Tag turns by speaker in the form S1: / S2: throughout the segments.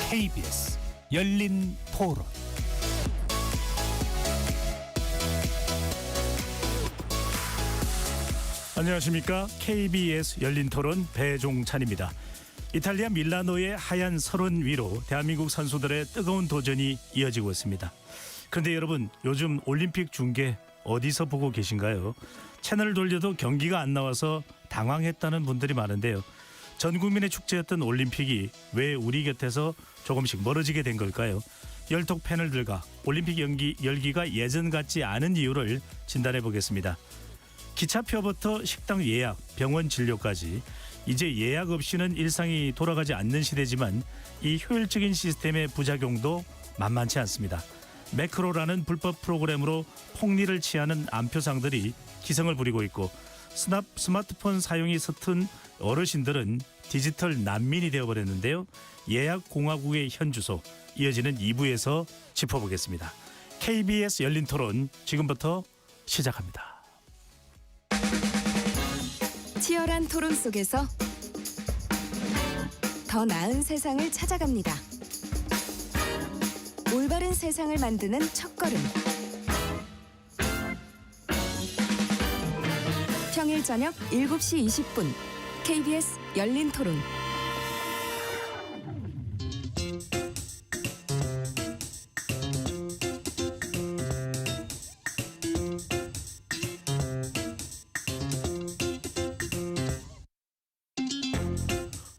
S1: KBS 열린 토론. 안녕하십니까? KBS 열린 토론 배종찬입니다. 이탈리아 밀라노의 하얀 설원 위로 대한민국 선수들의 뜨거운 도전이 이어지고 있습니다. 그런데 여러분, 요즘 올림픽 중계 어디서 보고 계신가요? 채널을 돌려도 경기가 안 나와서 당황했다는 분들이 많은데요. 전 국민의 축제였던 올림픽이 왜 우리 곁에서 조금씩 멀어지게 된 걸까요? 열독 패널들과 올림픽 열기가 예전 같지 않은 이유를 진단해 보겠습니다. 기차표부터 식당 예약, 병원 진료까지 이제 예약 없이는 일상이 돌아가지 않는 시대지만 이 효율적인 시스템의 부작용도 만만치 않습니다. 매크로라는 불법 프로그램으로 폭리를 취하는 안표상들이 기승을 부리고 있고 스마트폰 사용이 서툰 어르신들은 디지털 난민이 되어버렸는데요. 예약공화국의 현주소, 이어지는 2부에서 짚어보겠습니다. KBS 열린 토론 지금부터 시작합니다.
S2: 치열한 토론 속에서 더 나은 세상을 찾아갑니다. 올바른 세상을 만드는 첫걸음. 평일 저녁 7시 20분 KBS 열린 토론.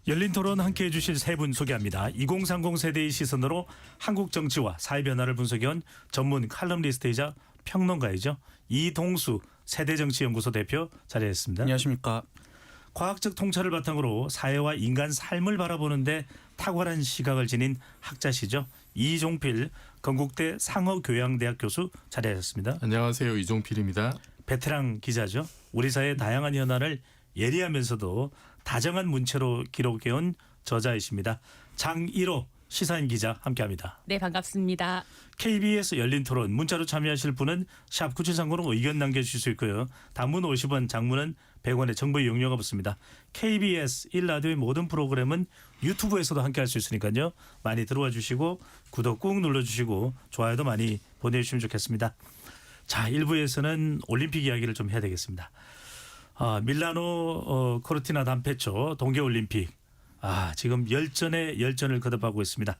S1: 열린 토론 함께해 주실 세 분 소개합니다. 2030 세대의 시선으로 한국 정치와 사회 변화를 분석해온 전문 칼럼니스트이자 평론가이죠. 이동수 세대정치연구소 대표 자리했습니다.
S3: 안녕하십니까.
S1: 과학적 통찰을 바탕으로 사회와 인간 삶을 바라보는데 탁월한 시각을 지닌 학자시죠. 이종필 건국대 상어교양대학 교수 자리하셨습니다.
S3: 안녕하세요. 이종필입니다.
S1: 베테랑 기자죠. 우리 사회의 다양한 현안을 예리하면서도 다정한 문체로 기록해온 저자이십니다. 장일호 시사인 기자 함께합니다.
S4: 네, 반갑습니다.
S1: KBS 열린 토론 문자로 참여하실 분은 샵 9730으로 의견 남겨주실 수 있고요. 단문 50원, 장문은 100원의 정보 이용료가 붙습니다. KBS 1라디오의 모든 프로그램은 유튜브에서도 함께할 수 있으니까요. 많이 들어와 주시고 구독 꾹 눌러주시고 좋아요도 많이 보내주시면 좋겠습니다. 자, 1부에서는 올림픽 이야기를 좀 해야 되겠습니다. 밀라노 코르티나 담페초 동계올림픽 지금 열전에 열전을 거듭하고 있습니다.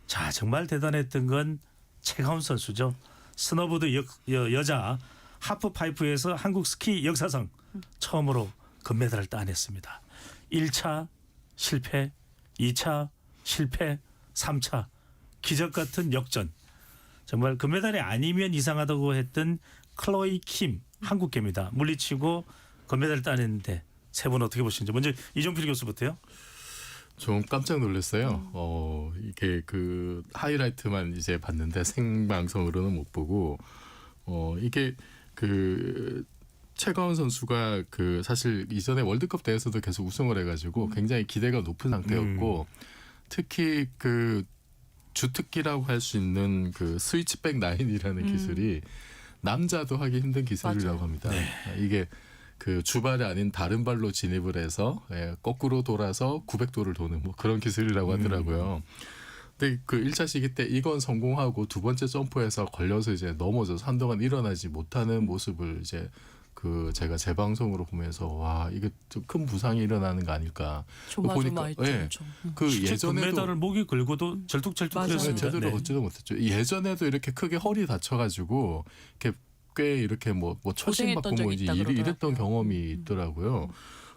S1: 자, 정말 대단했던 건 최가운 선수죠. 스노보드 여자 하프파이프에서 한국 스키 역사상 처음으로 금메달을 따냈습니다. 1차 실패, 2차 실패, 3차 기적 같은 역전. 정말 금메달이 아니면 이상하다고 했던 클로이 킴 한국계입니다. 물리치고 금메달을 따냈는데 세 분 어떻게 보시는지 먼저 이종필 교수부터요.
S3: 좀 깜짝 놀랐어요. 이게 그 하이라이트만 이제 봤는데 생방송으로는 못 보고 이게 그 최가운 선수가 그 사실 이전에 월드컵 대회에서도 계속 우승을 해가지고 굉장히 기대가 높은 상태였고 특히 그 주특기라고 할 수 있는 그 스위치백 라인이라는 기술이 남자도 하기 힘든 기술이라고
S4: 맞아요.
S3: 합니다.
S1: 네.
S3: 이게 그 주발이 아닌 다른 발로 진입을 해서 거꾸로 돌아서 900도를 도는 뭐 그런 기술이라고 하더라고요. 근데 그 1차 시기 때 이건 성공하고 두 번째 점프에서 걸려서 이제 넘어져서 한동안 일어나지 못하는 모습을 이제 그 제가 재방송으로 보면서 와, 이게 좀 큰 부상이 일어나는 거 아닐까.
S4: 조마조마했죠.
S3: 그
S1: 예전에도
S3: 예전에도
S1: 금메달을 목이 걸고도 절뚝절뚝했습니다.
S3: 제대로 걷지도 못했죠. 예전에도 이렇게 크게 허리 다쳐가지고 이렇게 꽤 이렇게 뭐 초심받고 뭐 이제 이랬던 경험이 있더라고요.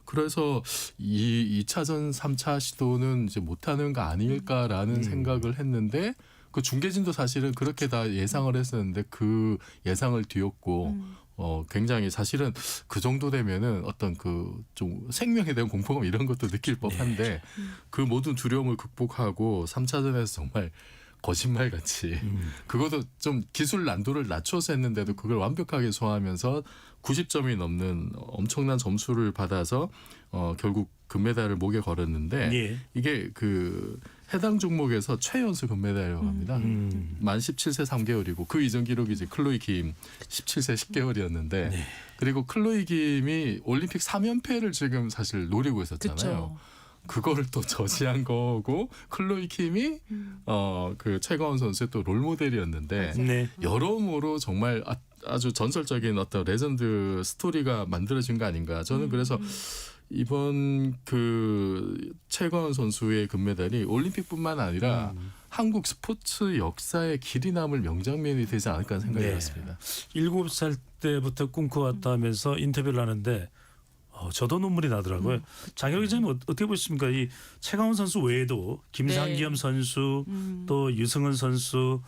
S3: 그래서 이 2차전 3차 시도는 이제 못하는 거 아닐까라는 생각을 했는데 그 중계진도 사실은 그렇게 다 예상을 했었는데 그 예상을 뒤엎고 굉장히 사실은 그 정도 되면은 어떤 그 좀 생명에 대한 공포감 이런 것도 느낄 법한데 그 모든 두려움을 극복하고 3차전에서 정말 거짓말같이 그것도 좀 기술 난도를 낮춰서 했는데도 그걸 완벽하게 소화하면서 90점이 넘는 엄청난 점수를 받아서 결국 금메달을 목에 걸었는데
S1: 예.
S3: 이게 그 해당 종목에서 최연소 금메달이라고 합니다. 만 17세 3개월이고 그 이전 기록이 이제 클로이 김 17세 10개월이었는데
S1: 네.
S3: 그리고 클로이 김이 올림픽 3연패를 지금 사실 노리고 있었잖아요.
S4: 그쵸.
S3: 그거를 또 저지한 거고 클로이 킴이 그 최가원 선수의 또 롤모델이었는데
S1: 네.
S3: 여러모로 정말 아주 전설적인 어떤 레전드 스토리가 만들어진 거 아닌가. 저는 그래서 이번 그 최가원 선수의 금메달이 올림픽뿐만 아니라 한국 스포츠 역사에 길이 남을 명장면이 되지 않을까 하는 생각이
S1: 네.
S3: 들었습니다.
S1: 7살 때부터 꿈꿔왔다 하면서 인터뷰를 하는데 저도 눈물이 나더라고요. 장혁 기자님 어떻게 보십니까? 이 최강원 선수 외에도 김상기엄
S4: 네.
S1: 선수 또 유승은 선수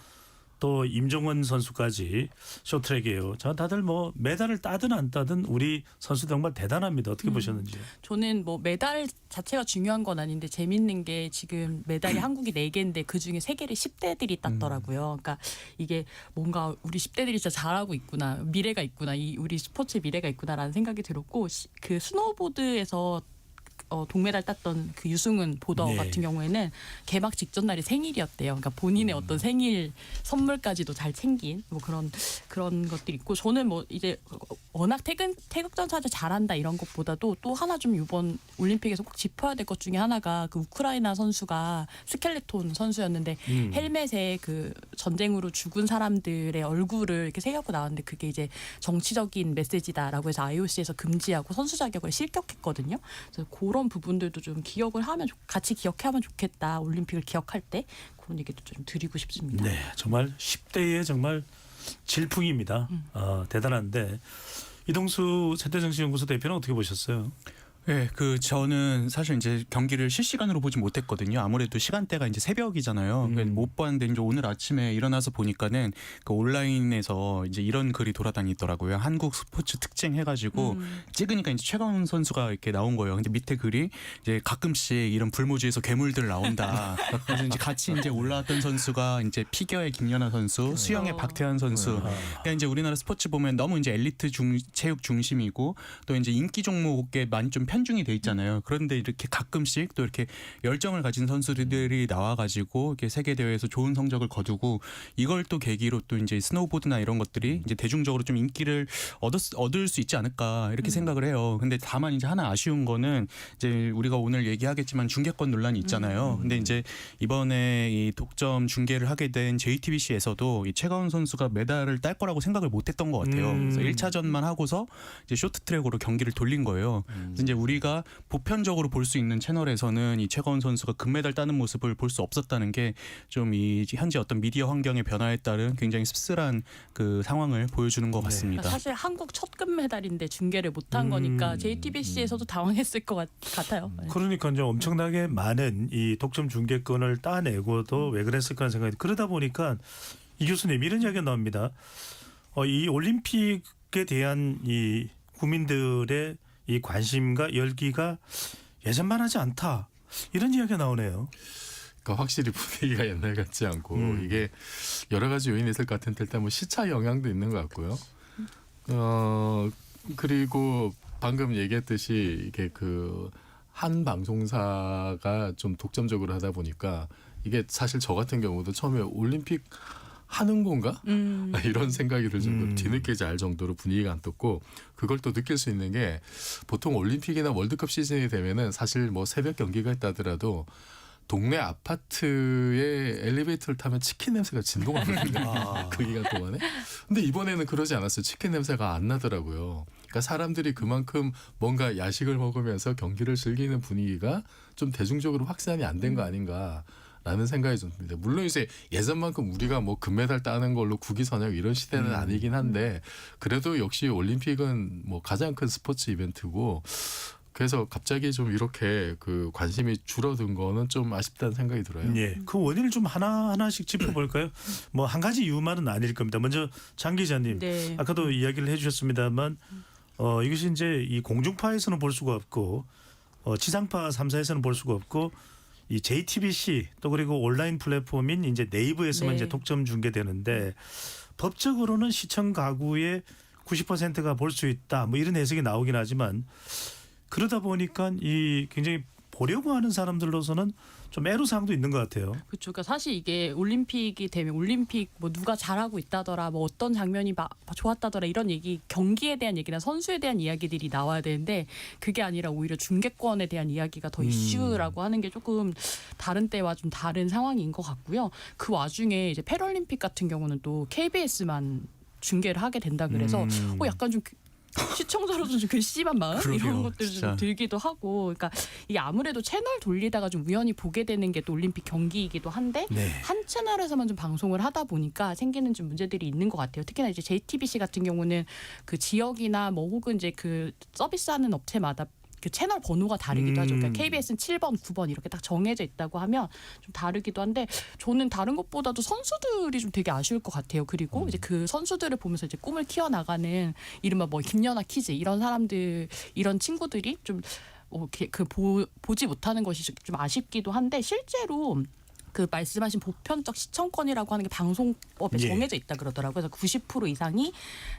S1: 또 임종원 선수까지 쇼트랙이에요. 자, 다들 뭐 메달을 따든 안 따든 우리 선수 정말 대단합니다. 어떻게 보셨는지요?
S4: 저는 뭐 메달 자체가 중요한 건 아닌데 재밌는 게 지금 메달이 한국이 4개인데 그중에 3개를 10대들이 땄더라고요. 그러니까 이게 뭔가 우리 10대들이 진짜 잘하고 있구나. 미래가 있구나. 이 우리 스포츠의 미래가 있구나라는 생각이 들었고 그 스노보드에서 동메달 땄던 그 유승은 보더
S1: 네.
S4: 같은 경우에는 개막 직전 날이 생일이었대요. 그러니까 본인의 어떤 생일 선물까지도 잘 챙긴 뭐 그런 것들이 있고 저는 뭐 이제 워낙 태극전사를 잘한다 이런 것보다도 또 하나 좀 이번 올림픽에서 꼭 짚어야 될 것 중에 하나가 그 우크라이나 선수가 스켈레톤 선수였는데 헬멧에 그 전쟁으로 죽은 사람들의 얼굴을 이렇게 새겨고 나왔는데 그게 이제 정치적인 메시지다라고 해서 IOC에서 금지하고 선수 자격을 실격했거든요. 그래서 그런 부분들도 좀 기억을 하면 같이 기억하면 좋겠다. 올림픽을 기억할 때 그런 얘기도 좀 드리고 싶습니다.
S1: 네, 정말 10대의 정말 질풍입니다. 대단한데 이동수 세대정치연구소 대표는 어떻게 보셨어요?
S5: 네, 저는 사실 이제 경기를 실시간으로 보지 못했거든요. 아무래도 시간대가 이제 새벽이잖아요. 못 봤는데 이제 오늘 아침에 일어나서 보니까는 그 온라인에서 이제 이런 글이 돌아다니더라고요. 한국 스포츠 특징 해가지고 찍으니까 이제 최강원 선수가 이렇게 나온 거예요. 근데 밑에 글이 이제 가끔씩 이런 불모지에서 괴물들 나온다. 그래서 이제 같이 이제 올라왔던 선수가 이제 피겨의 김연아 선수, 수영의 박태환 선수. 그러니까 이제 우리나라 스포츠 보면 너무 이제 엘리트 체육 중심이고 또 이제 인기 종목에 많이 좀 편중이 돼 있잖아요. 그런데 이렇게 가끔씩 또 이렇게 열정을 가진 선수들이 나와가지고 이렇게 세계 대회에서 좋은 성적을 거두고 이걸 또 계기로 또 이제 스노우보드나 이런 것들이 이제 대중적으로 좀 인기를 얻을 수 있지 않을까 이렇게 생각을 해요. 근데 다만 이제 하나 아쉬운 거는 이제 우리가 오늘 얘기하겠지만 중계권 논란이 있잖아요. 근데 이제 이번에 이 독점 중계를 하게 된 JTBC에서도 이 최가원 선수가 메달을 딸 거라고 생각을 못했던 것 같아요. 그래서 1차전만 하고서 이제 쇼트트랙으로 경기를 돌린 거예요. 그래서 이제 우리가 보편적으로 볼 수 있는 채널에서는 이 최가원 선수가 금메달 따는 모습을 볼 수 없었다는 게 좀 이 현재 어떤 미디어 환경의 변화에 따른 굉장히 씁쓸한 그 상황을 보여주는 것 같습니다.
S4: 그러니까 사실 한국 첫 금메달인데 중계를 못한 거니까 JTBC에서도 당황했을 것 같아요.
S1: 그러니까 이제 엄청나게 많은 이 독점 중계권을 따내고도 왜 그랬을까 하는 생각이 그러다 보니까 이 교수님 이런 이야기가 나옵니다. 이 올림픽에 대한 이 국민들의 이 관심과 열기가 예전만 하지 않다. 이런 이야기가 나오네요.
S3: 그러니까 확실히 분위기가 옛날 같지 않고 이게 여러 가지 요인이 있을 것 같은데 일단 뭐 시차 영향도 있는 것 같고요. 그리고 방금 얘기했듯이 이게 그 한 방송사가 좀 독점적으로 하다 보니까 이게 사실 저 같은 경우도 처음에 올림픽 하는 건가? 이런 생각이 들 정도로 뒤늦게 알 정도로 분위기가 안 떴고 그걸 또 느낄 수 있는 게 보통 올림픽이나 월드컵 시즌이 되면은 사실 뭐 새벽 경기가 있다더라도 동네 아파트에 엘리베이터를 타면 치킨 냄새가 진동하거든요. 그 기간 동안에. 근데 이번에는 그러지 않았어요. 치킨 냄새가 안 나더라고요. 그러니까 사람들이 그만큼 뭔가 야식을 먹으면서 경기를 즐기는 분위기가 좀 대중적으로 확산이 안 된 거 아닌가. 라는 생각이 좀 듭니다. 물론 이제 예전만큼 우리가 뭐 금메달 따는 걸로 국위선양 이런 시대는 아니긴 한데 그래도 역시 올림픽은 뭐 가장 큰 스포츠 이벤트고 그래서 갑자기 좀 이렇게 그 관심이 줄어든 거는 좀 아쉽다는 생각이 들어요.
S1: 예, 그 원인을 좀 하나하나씩 짚어볼까요? 뭐 한 가지 이유만은 아닐 겁니다. 먼저 장 기자님,
S4: 네.
S1: 아까도 이야기를 해주셨습니다만 이것이 이제 이 공중파에서는 볼 수가 없고 지상파 3사에서는 볼 수가 없고 이 JTBC 또 그리고 온라인 플랫폼인 이제 네이버에서만
S4: 네.
S1: 이제 독점 중계되는데 법적으로는 시청 가구의 90%가 볼 수 있다. 뭐 이런 해석이 나오긴 하지만 그러다 보니까 이 굉장히 보려고 하는 사람들로서는 좀 애로사항도 있는 것 같아요.
S4: 그렇죠. 그러니까 사실 이게 올림픽이 되면 올림픽 뭐 누가 잘하고 있다더라, 뭐 어떤 장면이 막 좋았다더라 이런 얘기, 경기에 대한 얘기나 선수에 대한 이야기들이 나와야 되는데 그게 아니라 오히려 중계권에 대한 이야기가 더 이슈라고 하는 게 조금 다른 때와 좀 다른 상황인 것 같고요. 그 와중에 이제 패럴림픽 같은 경우는 또 KBS만 중계를 하게 된다 그래서 약간 좀 시청자로서 좀 괘씸한 마음
S5: 그러게요,
S4: 이런 것들이
S5: 진짜.
S4: 좀 들기도 하고, 그러니까 이게 아무래도 채널 돌리다가 좀 우연히 보게 되는 게 또 올림픽 경기이기도 한데
S1: 네.
S4: 한 채널에서만 좀 방송을 하다 보니까 생기는 좀 문제들이 있는 것 같아요. 특히나 이제 JTBC 같은 경우는 그 지역이나 뭐 혹은 이제 그 서비스하는 업체마다 그 채널 번호가 다르기도 하죠. 그러니까 KBS는 7번, 9번 이렇게 딱 정해져 있다고 하면 좀 다르기도 한데 저는 다른 것보다도 선수들이 좀 되게 아쉬울 것 같아요. 그리고 이제 그 선수들을 보면서 이제 꿈을 키워나가는 이른바 뭐 김연아 키즈 이런 사람들, 이런 친구들이 좀 보지 못하는 것이 좀 아쉽기도 한데 실제로 그 말씀하신 보편적 시청권이라고 하는 게 방송법에
S1: 예.
S4: 정해져 있다 그러더라고요. 그래서 90% 이상이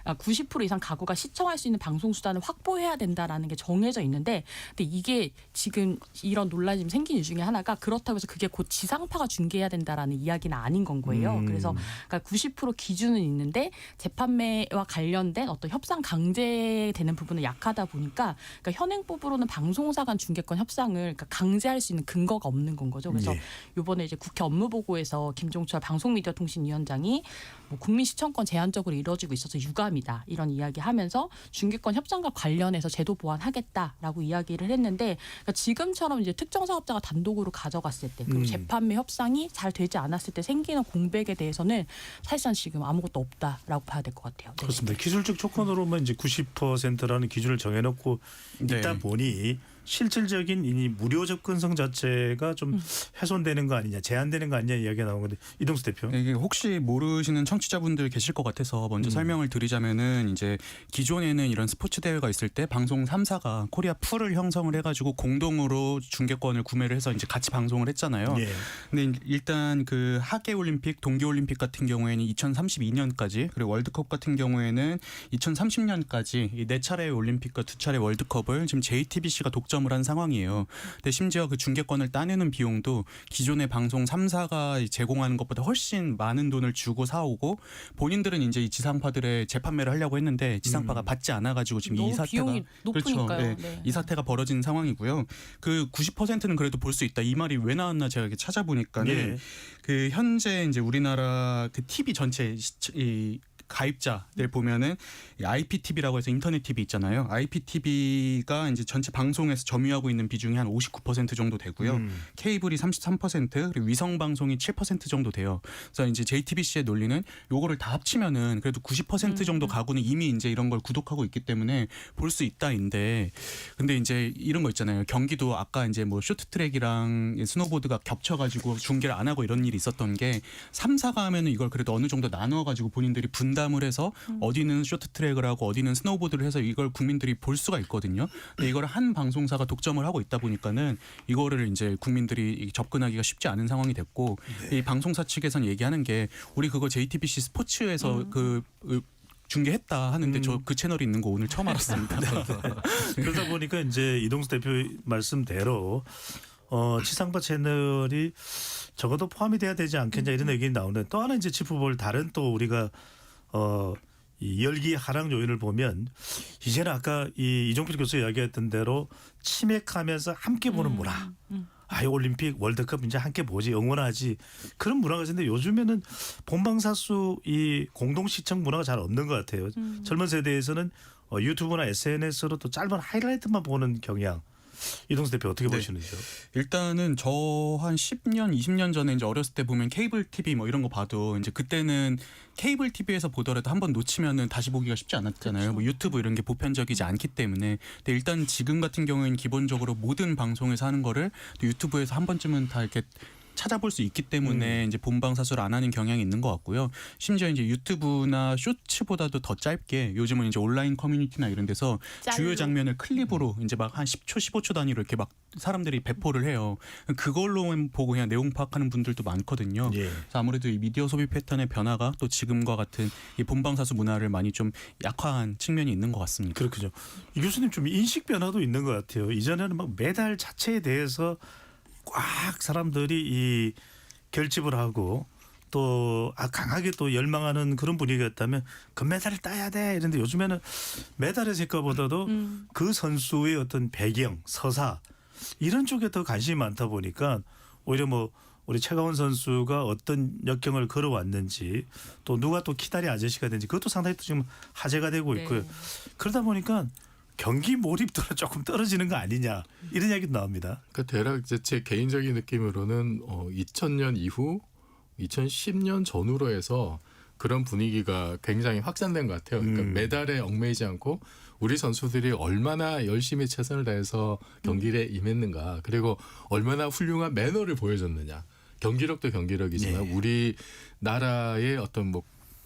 S4: 90% 이상 가구가 시청할 수 있는 방송 수단을 확보해야 된다라는 게 정해져 있는데, 근데 이게 지금 이런 논란이 좀 생긴 이유 중에 하나가 그렇다고 해서 그게 곧 지상파가 중계해야 된다라는 이야기는 아닌 건 거예요. 그래서 그러니까 90% 기준은 있는데 재판매와 관련된 어떤 협상 강제되는 부분은 약하다 보니까 그러니까 현행법으로는 방송사 간 중계권 협상을 그러니까 강제할 수 있는 근거가 없는 건 거죠. 그래서
S1: 예.
S4: 이번에 이제 국회 업무보고에서 김종철 방송미디어통신위원장이 뭐 국민 시청권 제한적으로 이루어지고 있어서 유감이다 이런 이야기하면서 중계권 협상과 관련해서 제도 보완하겠다라고 이야기를 했는데, 그러니까 지금처럼 이제 특정 사업자가 단독으로 가져갔을 때 그리고 재판매 협상이 잘 되지 않았을 때 생기는 공백에 대해서는 사실상 지금 아무것도 없다라고 봐야 될 것 같아요. 네.
S1: 그렇습니다. 기술적 조건으로만 이제 90%라는 기준을 정해놓고
S5: 네.
S1: 있다 보니 실질적인 이 무료 접근성 자체가 좀 훼손되는 거 아니냐, 제한되는 거 아니냐 이야기가 나온 건데 이동수 대표.
S5: 이게 혹시 모르시는 청취자분들 계실 것 같아서 먼저 설명을 드리자면은 이제 기존에는 이런 스포츠 대회가 있을 때 방송 3사가 코리아 풀을 형성을 해가지고 공동으로 중계권을 구매를 해서 이제 같이 방송을 했잖아요.
S1: 예.
S5: 근데 일단 그 하계 올림픽, 동계 올림픽 같은 경우에는 2032년까지 그리고 월드컵 같은 경우에는 2030년까지 이 4차례 올림픽과 2차례 월드컵을 지금 JTBC가 독점을 한 상황이에요. 근데 심지어 그 중계권을 따내는 비용도 기존의 방송 3사가 제공하는 것보다 훨씬 많은 돈을 주고 사오고 본인들은 이제 이 지상파들의 재판매를 하려고 했는데 지상파가 받지 않아가지고 지금
S4: 너무
S5: 이 사태가
S4: 비용이 높으니까요.
S5: 그렇죠. 네.
S4: 네.
S5: 이 사태가 벌어진 상황이고요. 그 90%는 그래도 볼 수 있다. 이 말이 왜 나왔나 제가 이렇게 찾아보니까는
S1: 예.
S5: 그 현재 이제 우리나라 그 TV 전체 이 가입자들 보면은 IPTV라고 해서 인터넷 TV 있잖아요. IPTV가 이제 전체 방송에서 점유하고 있는 비중이 한 59% 정도 되고요. 케이블이 33% 그리고 위성 방송이 7% 정도 돼요. 그래서 이제 JTBC의 논리는 요거를 다 합치면은 그래도 90% 정도 가구는 이미 이제 이런 걸 구독하고 있기 때문에 볼 수 있다인데, 근데 이제 이런 거 있잖아요. 경기도 아까 이제 뭐 쇼트트랙이랑 스노보드가 겹쳐가지고 중계를 안 하고 이런 일이 있었던 게 3사가 하면은 이걸 그래도 어느 정도 나눠가지고 본인들이 분담을 해서 어디는 쇼트트랙을 하고 어디는 스노우보드를 해서 이걸 국민들이 볼 수가 있거든요. 근데 이걸 한 방송사가 독점을 하고 있다 보니까는 이거를 이제 국민들이 접근하기가 쉽지 않은 상황이 됐고, 이 방송사 측에서는 얘기하는 게 우리 그거 JTBC 스포츠에서 중계했다 하는데 저 그 채널이 있는 거 오늘 처음 알았습니다.
S1: 그러다 보니까 이제 이동수 대표 말씀대로 지상파 채널이 적어도 포함이 돼야 되지 않겠냐 이런 얘기 나오는데, 또 하나 이제 짚어볼 다른 또 우리가 이 열기 하락 요인을 보면 이제는 아까 이종필 교수 이야기했던 대로 치맥하면서 함께 보는 문화. 아이 올림픽 월드컵 이제 함께 보지, 응원하지, 그런 문화가 있는데 요즘에는 본방사수 이 공동 시청 문화가 잘 없는 것 같아요. 젊은 세대에서는 유튜브나 SNS로 또 짧은 하이라이트만 보는 경향. 이동수 대표 어떻게
S5: 네.
S1: 보시는지요?
S5: 일단은 저 한 10년, 20년 전에 이제 어렸을 때 보면 케이블 TV 뭐 이런 거 봐도 이제 그때는 케이블 TV에서 보더라도 한번 놓치면은 다시 보기가 쉽지 않았잖아요.
S4: 그렇죠.
S5: 뭐 유튜브 이런 게 보편적이지 않기 때문에. 근데 일단 지금 같은 경우에는 기본적으로 모든 방송에서 하는 거를 또 유튜브에서 한 번쯤은 다 이렇게 찾아볼 수 있기 때문에 이제 본방사수를 안 하는 경향이 있는 것 같고요. 심지어 이제 유튜브나 쇼츠보다도 더 짧게 요즘은 이제 온라인 커뮤니티나 이런 데서 주요 장면을 클립으로 이제 막 한 10초, 15초 단위로 이렇게 막 사람들이 배포를 해요. 그걸로만 보고 그냥 내용 파악하는 분들도 많거든요.
S1: 예.
S5: 그래서 아무래도 이 미디어 소비 패턴의 변화가 또 지금과 같은 이 본방사수 문화를 많이 좀 약화한 측면이 있는 것 같습니다.
S1: 그렇군요. 이 교수님 좀 인식 변화도 있는 것 같아요. 이전에는 막 메달 자체에 대해서 꽉 사람들이 이 결집을 하고 또 강하게 또 열망하는 그런 분위기였다면 금메달을 따야 돼 이런데 요즘에는 메달의 색깔보다도 그 선수의 어떤 배경, 서사 이런 쪽에 더 관심이 많다 보니까 오히려 뭐 우리 최가원 선수가 어떤 역경을 걸어왔는지 또 누가 또 키다리 아저씨가 된지 그것도 상당히 또 지금 화제가 되고 있고요.
S4: 네.
S1: 그러다 보니까 경기 몰입도가 조금 떨어지는 거 아니냐 이런 이야기도 나옵니다.
S3: 그러니까 대략 이제 제 개인적인 느낌으로는 2000년 이후 2010년 전후로 해서 그런 분위기가 굉장히 확산된 것 같아요. 그러니까 메달에 얽매이지 않고 우리 선수들이 얼마나 열심히 최선을 다해서 경기에 임했는가 그리고 얼마나 훌륭한 매너를 보여줬느냐. 경기력도 경기력이지만
S1: 예.
S3: 우리 나라의 어떤 뭐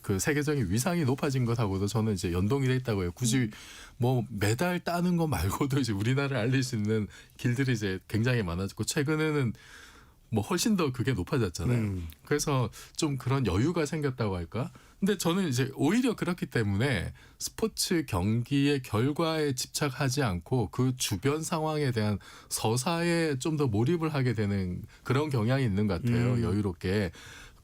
S3: 그 세계적인 위상이 높아진 것하고도 저는 이제 연동이 돼 있다고 해요. 굳이 뭐 메달 따는 거 말고도 이제 우리나라를 알릴 수 있는 길들이 이제 굉장히 많아졌고 최근에는 뭐 훨씬 더 그게 높아졌잖아요. 그래서 좀 그런 여유가 생겼다고 할까? 근데 저는 이제 오히려 그렇기 때문에 스포츠 경기의 결과에 집착하지 않고 그 주변 상황에 대한 서사에 좀 더 몰입을 하게 되는 그런 경향이 있는 것 같아요. 여유롭게.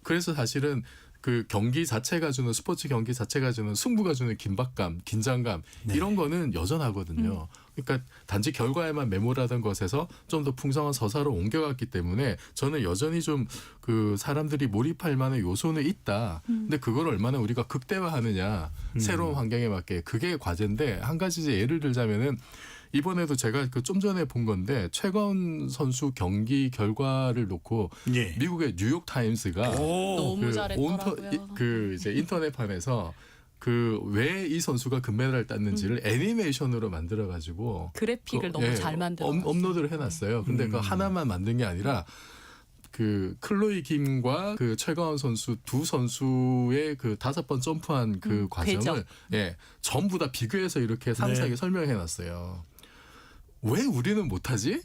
S3: 그래서 사실은 그 경기 자체가 주는 스포츠 경기 자체가 주는 승부가 주는 긴박감, 긴장감 이런 거는 여전하거든요. 그러니까 단지 결과에만 매몰하던 것에서 좀 더 풍성한 서사로 옮겨갔기 때문에 저는 여전히 좀 그 사람들이 몰입할 만한 요소는 있다. 근데 그걸 얼마나 우리가 극대화하느냐 새로운 환경에 맞게 그게 과제인데 한 가지 이제 예를 들자면은 이번에도 제가 그 좀 전에 본 건데 최가원 선수 경기 결과를 놓고
S1: 예.
S3: 미국의 뉴욕 타임스가
S4: 너무 잘했더라고요.
S3: 그 이제 인터넷판에서 그 왜 이 선수가 금메달을 땄는지를 애니메이션으로 만들어 가지고
S4: 그래픽을 너무 잘 만들어
S3: 업로드를 해놨어요. 근데 그 하나만 만든 게 아니라 그 클로이 김과 그 최가원 선수 두 선수의 그 5번 점프한 그 과정을
S4: 궤적.
S3: 전부 다 비교해서 이렇게 상세하게 설명해놨어요. 왜 우리는 못하지?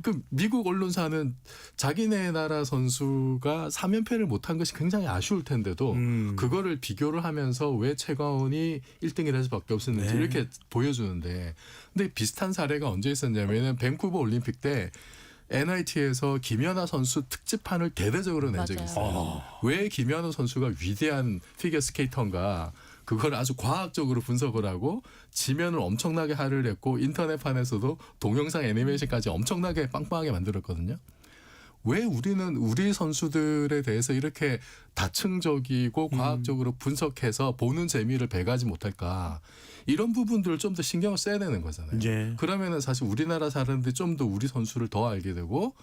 S3: 그 미국 언론사는 자기네 나라 선수가 3연패를 못한 것이 굉장히 아쉬울 텐데도 그거를 비교를 하면서 왜 최가원이 1등이 될 수밖에 없었는지
S1: 네.
S3: 이렇게 보여주는데 근데 비슷한 사례가 언제 있었냐면은 밴쿠버 올림픽 때 NIT에서 김연아 선수 특집판을 대대적으로 낸 적이 있어요. 왜 김연아 선수가 위대한 피겨 스케이터인가 그걸 아주 과학적으로 분석을 하고 지면을 엄청나게 할애를 했고 인터넷판에서도 동영상 애니메이션까지 엄청나게 빵빵하게 만들었거든요. 왜 우리는 우리 선수들에 대해서 이렇게 다층적이고 과학적으로 분석해서 보는 재미를 배가지 못할까? 이런 부분들을 좀 더 신경을 써야 되는 거잖아요.
S1: 예.
S3: 그러면은 사실 우리나라 사람들이 좀 더 우리 선수를 더 알게 되고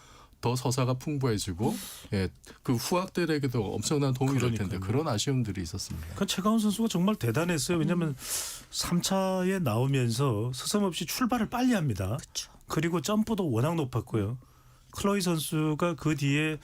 S3: 더 서사가 풍부해지고 그 후학들에게도 엄청난 도움이 될 텐데 그런 아쉬움들이 있었습니다.
S1: 그 최가원 선수가 정말 대단했어요. 왜냐하면 3차에 나오면서 서슴없이 출발을 빨리 합니다.
S4: 그쵸.
S1: 그리고 점프도 워낙 높았고요. 클로이 선수가 그 뒤에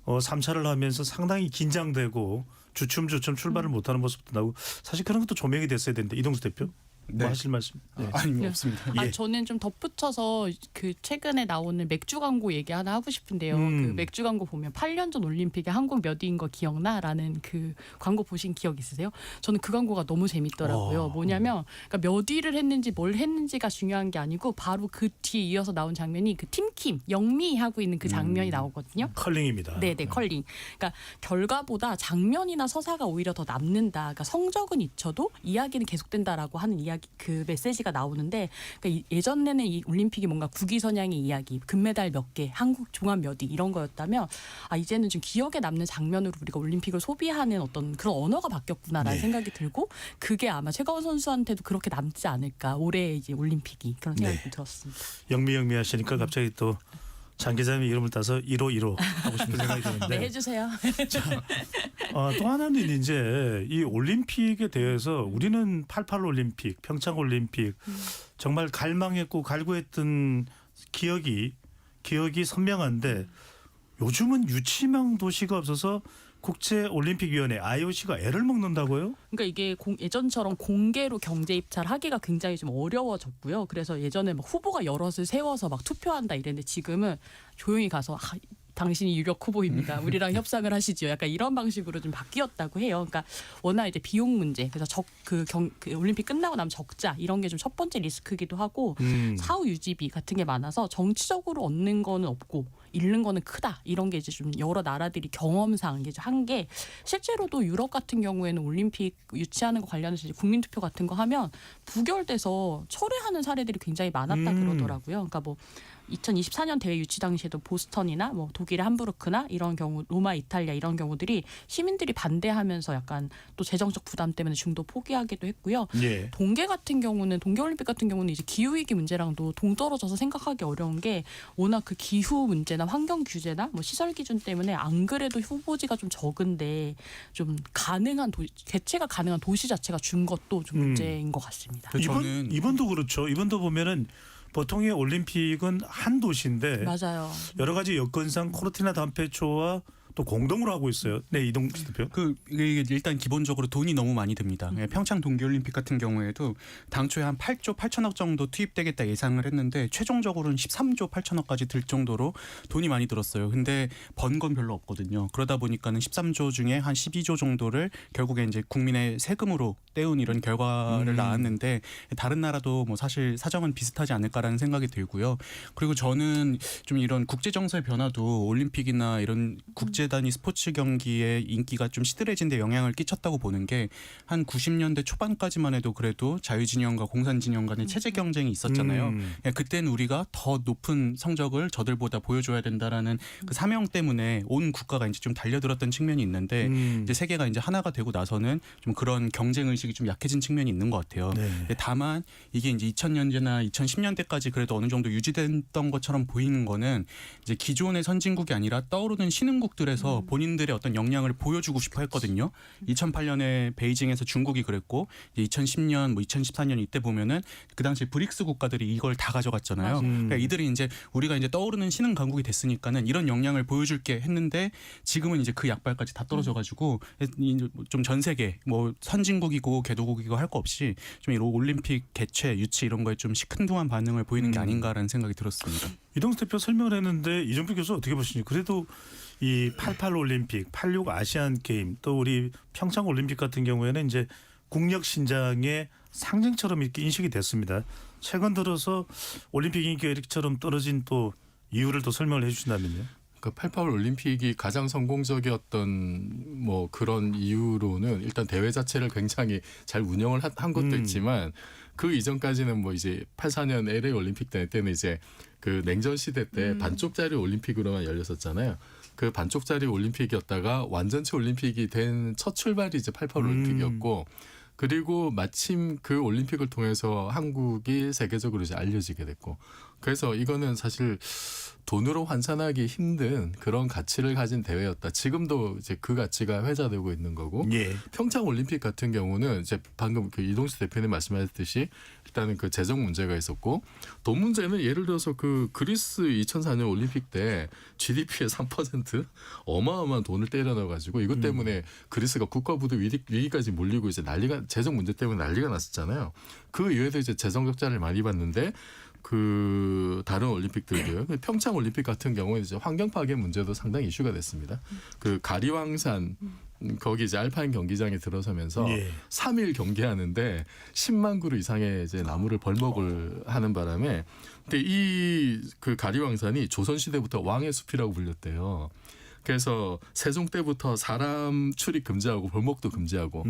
S1: 3차를 하면서 상당히 긴장되고 주춤주춤 출발을 못하는 모습도 나오고 사실 그런 것도 조명이 됐어야 되는데 이동수 대표 뭐
S5: 네.
S1: 하실 말씀? 네.
S5: 아니 없습니다.
S1: 예.
S4: 저는 좀 덧붙여서 그 최근에 나오는 맥주 광고 얘기 하나 하고 싶은데요. 그 맥주 광고 보면 8년 전 올림픽에 한국 몇 위인 거 기억나라는 그 광고 보신 기억 있으세요? 저는 그 광고가 너무 재밌더라고요. 뭐냐면 그러니까 몇 위를 했는지 뭘 했는지가 중요한 게 아니고 바로 그 뒤에 이어서 나온 장면이 그 팀킴 영미 하고 있는 그 장면이 나오거든요.
S1: 컬링입니다.
S4: 네네 컬링. 그러니까 결과보다 장면이나 서사가 오히려 더 남는다. 그러니까 성적은 잊혀도 이야기는 계속된다라고 하는 이야기 그 메시지가 나오는데 그러니까 예전에는 이 올림픽이 뭔가 국위선양의 이야기, 금메달 몇 개, 한국 종합 몇 위 이런 거였다면 이제는 좀 기억에 남는 장면으로 우리가 올림픽을 소비하는 어떤 그런 언어가 바뀌었구나라는
S1: 네.
S4: 생각이 들고 그게 아마 최가원 선수한테도 그렇게 남지 않을까 올해 이제 올림픽이 그런 생각이
S1: 네.
S4: 들었습니다.
S1: 영미 하시니까 갑자기 또 장 기자님의 이름을 따서 151호 하고 싶은 생각이 드는데
S4: 네 해주세요.
S1: 또 하나는 이제 이 올림픽에 대해서 우리는 88 올림픽, 평창 올림픽 정말 갈망했고 갈구했던 기억이 선명한데 요즘은 유치망 도시가 없어서 국제올림픽위원회 IOC가 애를 먹는다고요?
S4: 그러니까 이게 예전처럼 공개로 경제 입찰하기가 굉장히 좀 어려워졌고요. 그래서 예전에 막 후보가 여럿을 세워서 막 투표한다 이랬는데 지금은 조용히 가서 당신이 유력 후보입니다. 우리랑 협상을 하시지요. 약간 이런 방식으로 좀 바뀌었다고 해요. 그러니까 워낙 이제 비용 문제, 그래서 그 올림픽 끝나고 나면 적자 이런 게 좀 첫 번째 리스크기도 하고 사후 유지비 같은 게 많아서 정치적으로 얻는 거는 없고 잃는 거는 크다. 이런 게 이제 좀 여러 나라들이 경험상 이제 한 게 실제로도 유럽 같은 경우에는 올림픽 유치하는 거 관련해서 이제 국민투표 같은 거 하면 부결돼서 철회하는 사례들이 굉장히 많았다 그러더라고요. 그러니까 뭐 2024년 대회 유치 당시에도 보스턴이나 뭐 독일의 함부르크나 이런 경우, 로마, 이탈리아 이런 경우들이 시민들이 반대하면서 약간 또 재정적 부담 때문에 중도 포기하기도 했고요.
S1: 예.
S4: 동계올림픽 같은 경우는 이제 기후위기 문제랑도 동떨어져서 생각하기 어려운 게 워낙 그 기후 문제나 환경 규제나 뭐 시설 기준 때문에 안 그래도 후보지가 좀 적은데 좀 개최가 가능한 도시 자체가 준 것도 좀 문제인 것 같습니다.
S1: 이번도 그렇죠. 이번도 보면은 보통의 올림픽은 한 도시인데
S4: 맞아요.
S1: 여러 가지 여건상 코르티나 담페초와 또 공동으로 하고 있어요. 네, 이동수 대표.
S5: 이게 일단 기본적으로 돈이 너무 많이 듭니다. 평창 동계올림픽 같은 경우에도 당초에 한 8조 8천억 정도 투입되겠다 예상을 했는데 최종적으로는 13조 8천억까지 들 정도로 돈이 많이 들었어요. 근데 번 건 별로 없거든요. 그러다 보니까는 13조 중에 한 12조 정도를 결국에 이제 국민의 세금으로 떼운 이런 결과를 낳았는데 다른 나라도 뭐 사실 사정은 비슷하지 않을까라는 생각이 들고요. 그리고 저는 좀 이런 국제 정서의 변화도 올림픽이나 이런 국제 단위 스포츠 경기의 인기가 좀 시들해진 데 영향을 끼쳤다고 보는 게 한 90년대 초반까지만 해도 그래도 자유진영과 공산진영 간의 체제 경쟁이 있었잖아요. 그때는 우리가 더 높은 성적을 저들보다 보여줘야 된다라는 그 사명 때문에 온 국가가 이제 좀 달려들었던 측면이 있는데 이제 세계가 이제 하나가 되고 나서는 좀 그런 경쟁 의식이 좀 약해진 측면이 있는 것 같아요.
S1: 네.
S5: 다만 이게 이제 2000년대나 2010년대까지 그래도 어느 정도 유지됐던 것처럼 보이는 거는 이제 기존의 선진국이 아니라 떠오르는 신흥국들에서 본인들의 어떤 역량을 보여주고 싶어 했거든요. 2008년에 베이징에서 중국이 그랬고 2010년, 뭐 2014년 이때 보면은 그 당시 브릭스 국가들이 이걸 다 가져갔잖아요. 그러니까 이들이 이제 우리가 이제 떠오르는 신흥 강국이 됐으니까는 이런 역량을 보여줄게 했는데 지금은 이제 그 약발까지 다 떨어져가지고 좀 전 세계 뭐 선진국이고 개도국이고 할 거 없이 좀 이런 올림픽 개최 유치 이런 거에 좀 시큰둥한 반응을 보이는 게 아닌가라는 생각이 들었습니다.
S1: 이동수 대표 설명을 했는데 이정표 교수 어떻게 보시니? 그래도 이 88 올림픽, 86 아시안 게임, 또 우리 평창 올림픽 같은 경우에는 이제 국력 신장의 상징처럼 이렇게 인식이 됐습니다. 최근 들어서 올림픽 인기가 이렇게처럼 떨어진 또 이유를 또 설명을 해주신다면요.
S3: 그 88 올림픽이 가장 성공적이었던 뭐 그런 이유로는 일단 대회 자체를 굉장히 잘 운영을 한 것도 있지만 그 이전까지는 뭐 이제 84년 LA 올림픽 때는 이제 그 냉전 시대 때 반쪽짜리 올림픽으로만 열렸었잖아요. 그 반쪽짜리 올림픽이었다가 완전체 올림픽이 된 첫 출발이 이제 88 올림픽이었고 그리고 마침 그 올림픽을 통해서 한국이 세계적으로 이제 알려지게 됐고 그래서 이거는 사실 돈으로 환산하기 힘든 그런 가치를 가진 대회였다. 지금도 이제 그 가치가 회자되고 있는 거고
S1: 예.
S3: 평창 올림픽 같은 경우는 이제 방금 그 이동수 대표님 말씀하셨듯이 일단은 그 재정 문제가 있었고 돈 문제는 예를 들어서 그 그리스 2004년 올림픽 때 GDP의 3% 어마어마한 돈을 때려 넣어가지고 이것 때문에 그리스가 국가부도 위기까지 몰리고 이제 난리가 재정 문제 때문에 난리가 났었잖아요. 그 이후에도 이제 재정 적자를 많이 봤는데 그 다른 올림픽들도요. 평창 올림픽 같은 경우에 이제 환경 파괴 문제도 상당히 이슈가 됐습니다. 그 가리왕산 거기 이제 알파인 경기장에 들어서면서 3일 경기하는데 10만 그루 이상의 이제 나무를 벌목을 하는 바람에 근데 이 그 가리왕산이 조선 시대부터 왕의 숲이라고 불렸대요. 그래서 세종 때부터 사람 출입 금지하고 벌목도 금지하고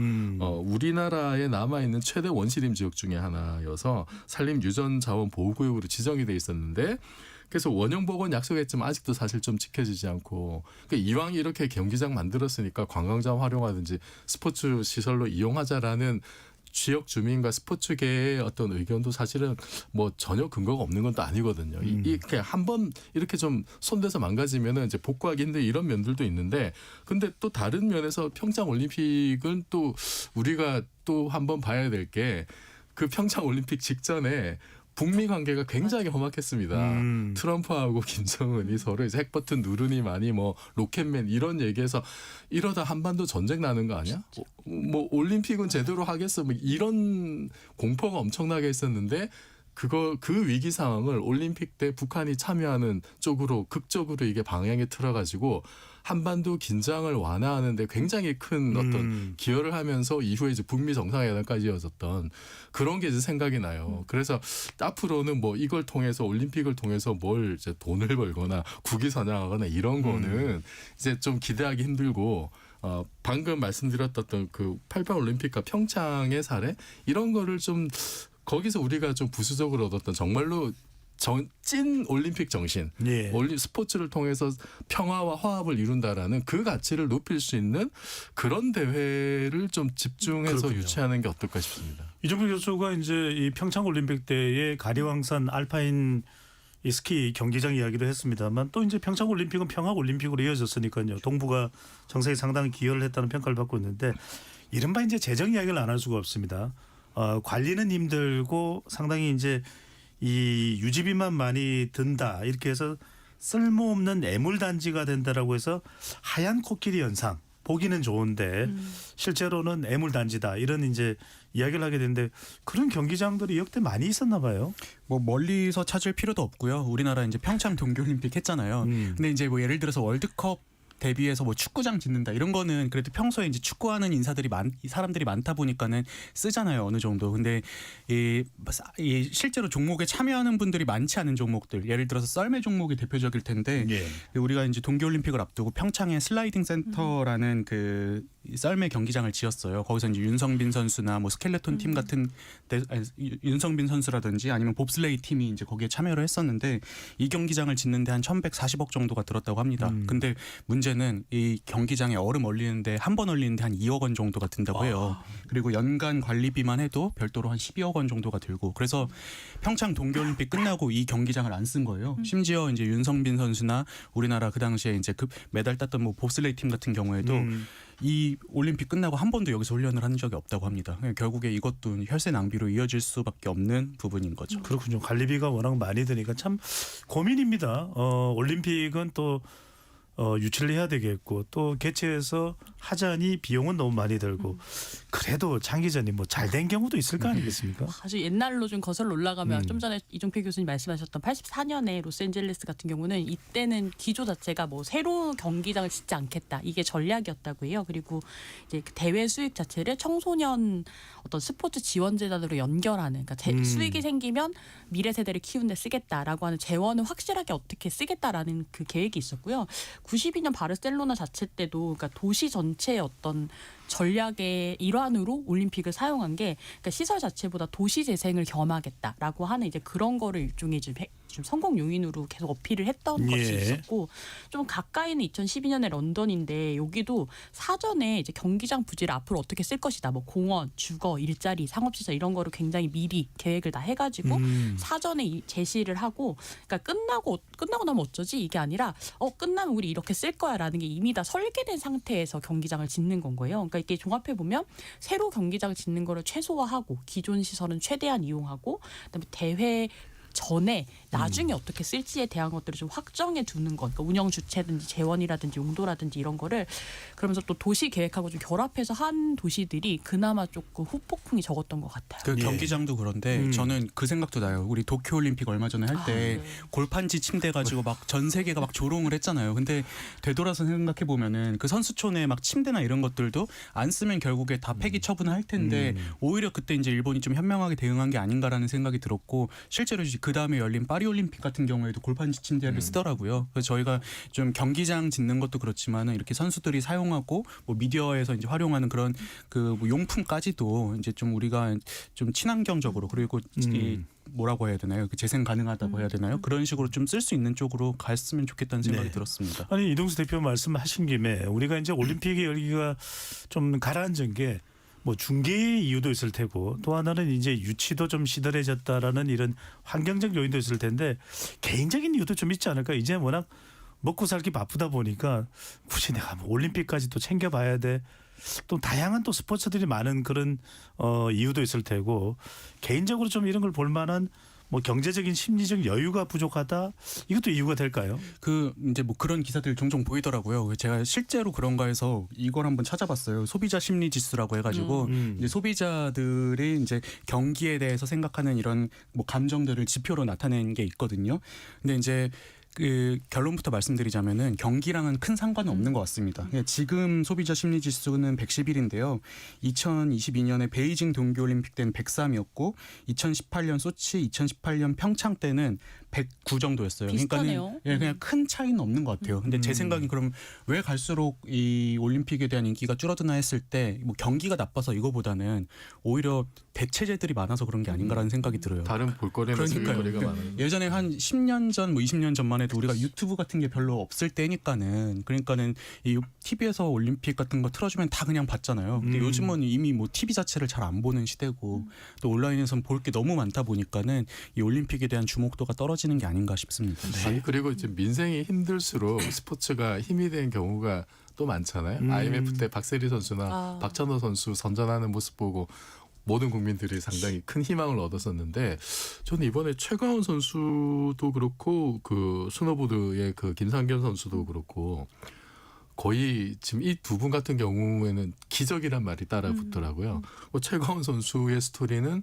S3: 우리나라에 남아있는 최대 원시림 지역 중에 하나여서 산림 유전 자원 보호구역으로 지정이 돼 있었는데 그래서 원형복원 약속했지만 아직도 사실 좀 지켜지지 않고 그러니까 이왕 이렇게 경기장 만들었으니까 관광장 활용하든지 스포츠 시설로 이용하자라는 지역 주민과 스포츠계의 어떤 의견도 사실은 뭐 전혀 근거가 없는 건 또 아니거든요. 이렇게 한번 이렇게 좀 손대서 망가지면은 이제 복구하기 힘든 이런 면들도 있는데 근데 또 다른 면에서 평창 올림픽은 또 우리가 또 한번 봐야 될 게 그 평창 올림픽 직전에 북미 관계가 굉장히 험악했습니다. 트럼프하고 김정은이 서로 이제 핵버튼 누르니 많이 뭐 로켓맨 이런 얘기해서 이러다 한반도 전쟁 나는 거 아니야? 뭐 올림픽은 제대로 하겠어? 뭐 이런 공포가 엄청나게 있었는데 그 위기 상황을 올림픽 때 북한이 참여하는 쪽으로 극적으로 이게 방향이 틀어가지고 한반도 긴장을 완화하는데 굉장히 큰 어떤 기여를 하면서 이후에 이제 북미 정상회담까지 이어졌던 그런 게 이제 생각이 나요. 그래서 앞으로는 뭐 이걸 통해서 올림픽을 통해서 뭘 이제 돈을 벌거나 국위 선양하거나 이런 거는 이제 좀 기대하기 힘들고 방금 말씀드렸던 그 88 올림픽과 평창의 사례 이런 거를 좀 거기서 우리가 좀 부수적으로 얻었던 정말로 찐 올림픽 정신,
S1: 예.
S3: 스포츠를 통해서 평화와 화합을 이룬다라는 그 가치를 높일 수 있는 그런 대회를 좀 집중해서
S1: 그렇군요.
S3: 유치하는 게 어떨까 싶습니다.
S1: 이종필 교수가 이제 이 평창 올림픽 때의 가리왕산 알파인 이 스키 경기장 이야기도 했습니다만 또 이제 평창 올림픽은 평화 올림픽으로 이어졌으니까요. 동부가 정세에 상당히 기여를 했다는 평가를 받고 있는데 이른바 이제 재정 이야기를 안 할 수가 없습니다. 관리는 힘들고 상당히 이제 이 유지비만 많이 든다 이렇게 해서 쓸모없는 애물단지가 된다라고 해서 하얀 코끼리 현상 보기는 좋은데 실제로는 애물단지다 이런 이제 이야기를 하게 되는데 그런 경기장들이 역대 많이 있었나 봐요.
S5: 뭐 멀리서 찾을 필요도 없고요. 우리나라 이제 평창 동계올림픽 했잖아요. 근데 이제 뭐 예를 들어서 월드컵 대비해서 뭐 축구장 짓는다 이런 거는 그래도 평소에 이제 축구하는 사람들이 많다 보니까는 쓰잖아요 어느 정도. 근데 이 실제로 종목에 참여하는 분들이 많지 않은 종목들 예를 들어서 썰매 종목이 대표적일 텐데
S1: 예.
S5: 우리가 이제 동계올림픽을 앞두고 평창에 슬라이딩 센터라는 그 썰매 경기장을 지었어요. 거기서 이제 윤성빈 선수나 뭐 스켈레톤 팀 같은 윤성빈 선수라든지 아니면 봅슬레이 팀이 이제 거기에 참여를 했었는데 이 경기장을 짓는데 한 1,140억 정도가 들었다고 합니다. 근데 문제는 이 경기장에 얼음 얼리는데 한 번 얼리는데 한 2억 원 정도가 든다고 해요. 그리고 연간 관리비만 해도 별도로 한 12억 원 정도가 들고 그래서 평창 동계올림픽 끝나고 이 경기장을 안 쓴 거예요. 심지어 이제 윤성빈 선수나 우리나라 그 당시에 이제 그 메달 땄던 뭐 봅슬레이 팀 같은 경우에도 이 올림픽 끝나고 한 번도 여기서 훈련을 한 적이 없다고 합니다. 결국에 이것도 혈세 낭비로 이어질 수밖에 없는 부분인 거죠.
S1: 그렇군요. 관리비가 워낙 많이 드니까 참 고민입니다. 올림픽은 또 유치를 해야 되겠고 또 개최해서 하자니 비용은 너무 많이 들고 그래도 장기전이 뭐 잘 된 경우도 있을 거 아니겠습니까?
S4: 아주 옛날로 좀 거슬러 올라가면 좀 전에 이종필 교수님 말씀하셨던 84년에 로스앤젤레스 같은 경우는 이때는 기조 자체가 뭐 새로운 경기장을 짓지 않겠다 이게 전략이었다고 해요. 그리고 이제 그 대회 수익 자체를 청소년 어떤 스포츠 지원재단으로 연결하는 그러니까 수익이 생기면 미래 세대를 키우는데 쓰겠다라고 하는 재원을 확실하게 어떻게 쓰겠다라는 그 계획이 있었고요. 92년 바르셀로나 자체 때도 그러니까 도시 전체의 어떤 전략의 일환으로 올림픽을 사용한 게 그러니까 시설 자체보다 도시 재생을 겸하겠다라고 하는 이제 그런 거를 일종의 좀 성공 요인으로 계속 어필을 했던 것이 있었고 좀 가까이는 2012년에 런던인데 여기도 사전에 이제 경기장 부지를 앞으로 어떻게 쓸 것이다 뭐 공원, 주거, 일자리, 상업시설 이런 거를 굉장히 미리 계획을 다 해가지고 사전에 제시를 하고 그러니까 끝나고 나면 어쩌지 이게 아니라 끝나면 우리 이렇게 쓸 거야라는 게 이미 다 설계된 상태에서 경기장을 짓는 건 거예요. 그러니까 이게 종합해 보면 새로 경기장 짓는 거를 최소화하고 기존 시설은 최대한 이용하고 그다음에 대회 전에 나중에 어떻게 쓸지에 대한 것들을 좀 확정해 두는 것, 그러니까 운영 주체든지 재원이라든지 용도라든지 이런 거를 그러면서 또 도시 계획하고 좀 결합해서 한 도시들이 그나마 조금 후폭풍이 적었던 것 같아요.
S5: 그 경기장도 그런데 저는 그 생각도 나요. 우리 도쿄올림픽 얼마 전에 할 때 골판지 침대 가지고 막 전 세계가 막 조롱을 했잖아요. 근데 되돌아서 생각해 보면은 그 선수촌에 막 침대나 이런 것들도 안 쓰면 결국에 다 폐기 처분을 할 텐데 오히려 그때 이제 일본이 좀 현명하게 대응한 게 아닌가라는 생각이 들었고 실제로 그 다음에 열린 파리 올림픽 같은 경우에도 골판지 침대를 쓰더라고요. 그래서 저희가 좀 경기장 짓는 것도 그렇지만은 이렇게 선수들이 사용하고 뭐 미디어에서 이제 활용하는 그런 그 뭐 용품까지도 이제 좀 우리가 좀 친환경적으로 그리고 이 뭐라고 해야 되나요? 그 재생 가능하다고 해야 되나요? 그런 식으로 좀 쓸 수 있는 쪽으로 갔으면 좋겠다는 생각이 들었습니다.
S1: 아니 이동수 대표 말씀하신 김에 우리가 이제 올림픽의 열기가 좀 가라앉은 게 뭐 중계의 이유도 있을 테고 또 하나는 이제 유치도 좀 시들해졌다라는 이런 환경적 요인도 있을 텐데 개인적인 이유도 좀 있지 않을까? 이제 워낙 먹고 살기 바쁘다 보니까 굳이 내가 뭐 올림픽까지 또 챙겨봐야 돼. 또 다양한 또 스포츠들이 많은 그런 이유도 있을 테고 개인적으로 좀 이런 걸 볼 만한 뭐 경제적인 심리적 여유가 부족하다 이것도 이유가 될까요?
S5: 그 이제 뭐 그런 기사들 종종 보이더라고요. 제가 실제로 그런가 해서 이걸 한번 찾아봤어요. 소비자 심리 지수라고 해가지고 이제 소비자들이 이제 경기에 대해서 생각하는 이런 뭐 감정들을 지표로 나타낸 게 있거든요. 근데 이제 그 결론부터 말씀드리자면은 경기랑은 큰 상관은 없는 것 같습니다. 지금 소비자 심리 지수는 111인데요. 2022년에 베이징 동계올림픽 때는 103이었고 2018년 소치, 2018년 평창 때는 109 정도였어요.
S4: 비슷하네요.
S5: 그러니까는 예, 그냥 큰 차이는 없는 것 같아요. 근데 제 생각이 그럼 왜 갈수록 이 올림픽에 대한 인기가 줄어드나 했을 때 뭐 경기가 나빠서 이거보다는 오히려 대체제들이 많아서 그런 게 아닌가라는 생각이 들어요.
S3: 다른 볼거리나
S5: 그러니까요.
S3: 볼거리가 많아요.
S5: 예전에 한 10년 전, 뭐 20년 전만 해도 우리가 유튜브 같은 게 별로 없을 때니까는 그러니까는 이 TV에서 올림픽 같은 거 틀어주면 다 그냥 봤잖아요. 근데 요즘은 이미 뭐 TV 자체를 잘 안 보는 시대고 또 온라인에서는 볼 게 너무 많다 보니까는 이 올림픽에 대한 주목도가 떨어지는 게 아닌가 싶습니다.
S3: 아니 그리고 이제 민생이 힘들수록 스포츠가 힘이 된 경우가 또 많잖아요. IMF 때 박세리 선수나 박찬호 선수 선전하는 모습 보고 모든 국민들이 상당히 큰 희망을 얻었었는데 저는 이번에 최강원 선수도 그렇고 그 스노보드의 그 김상겸 선수도 그렇고 거의 지금 이 두 분 같은 경우에는 기적이란 말이 따라 붙더라고요. 최강원 선수의 스토리는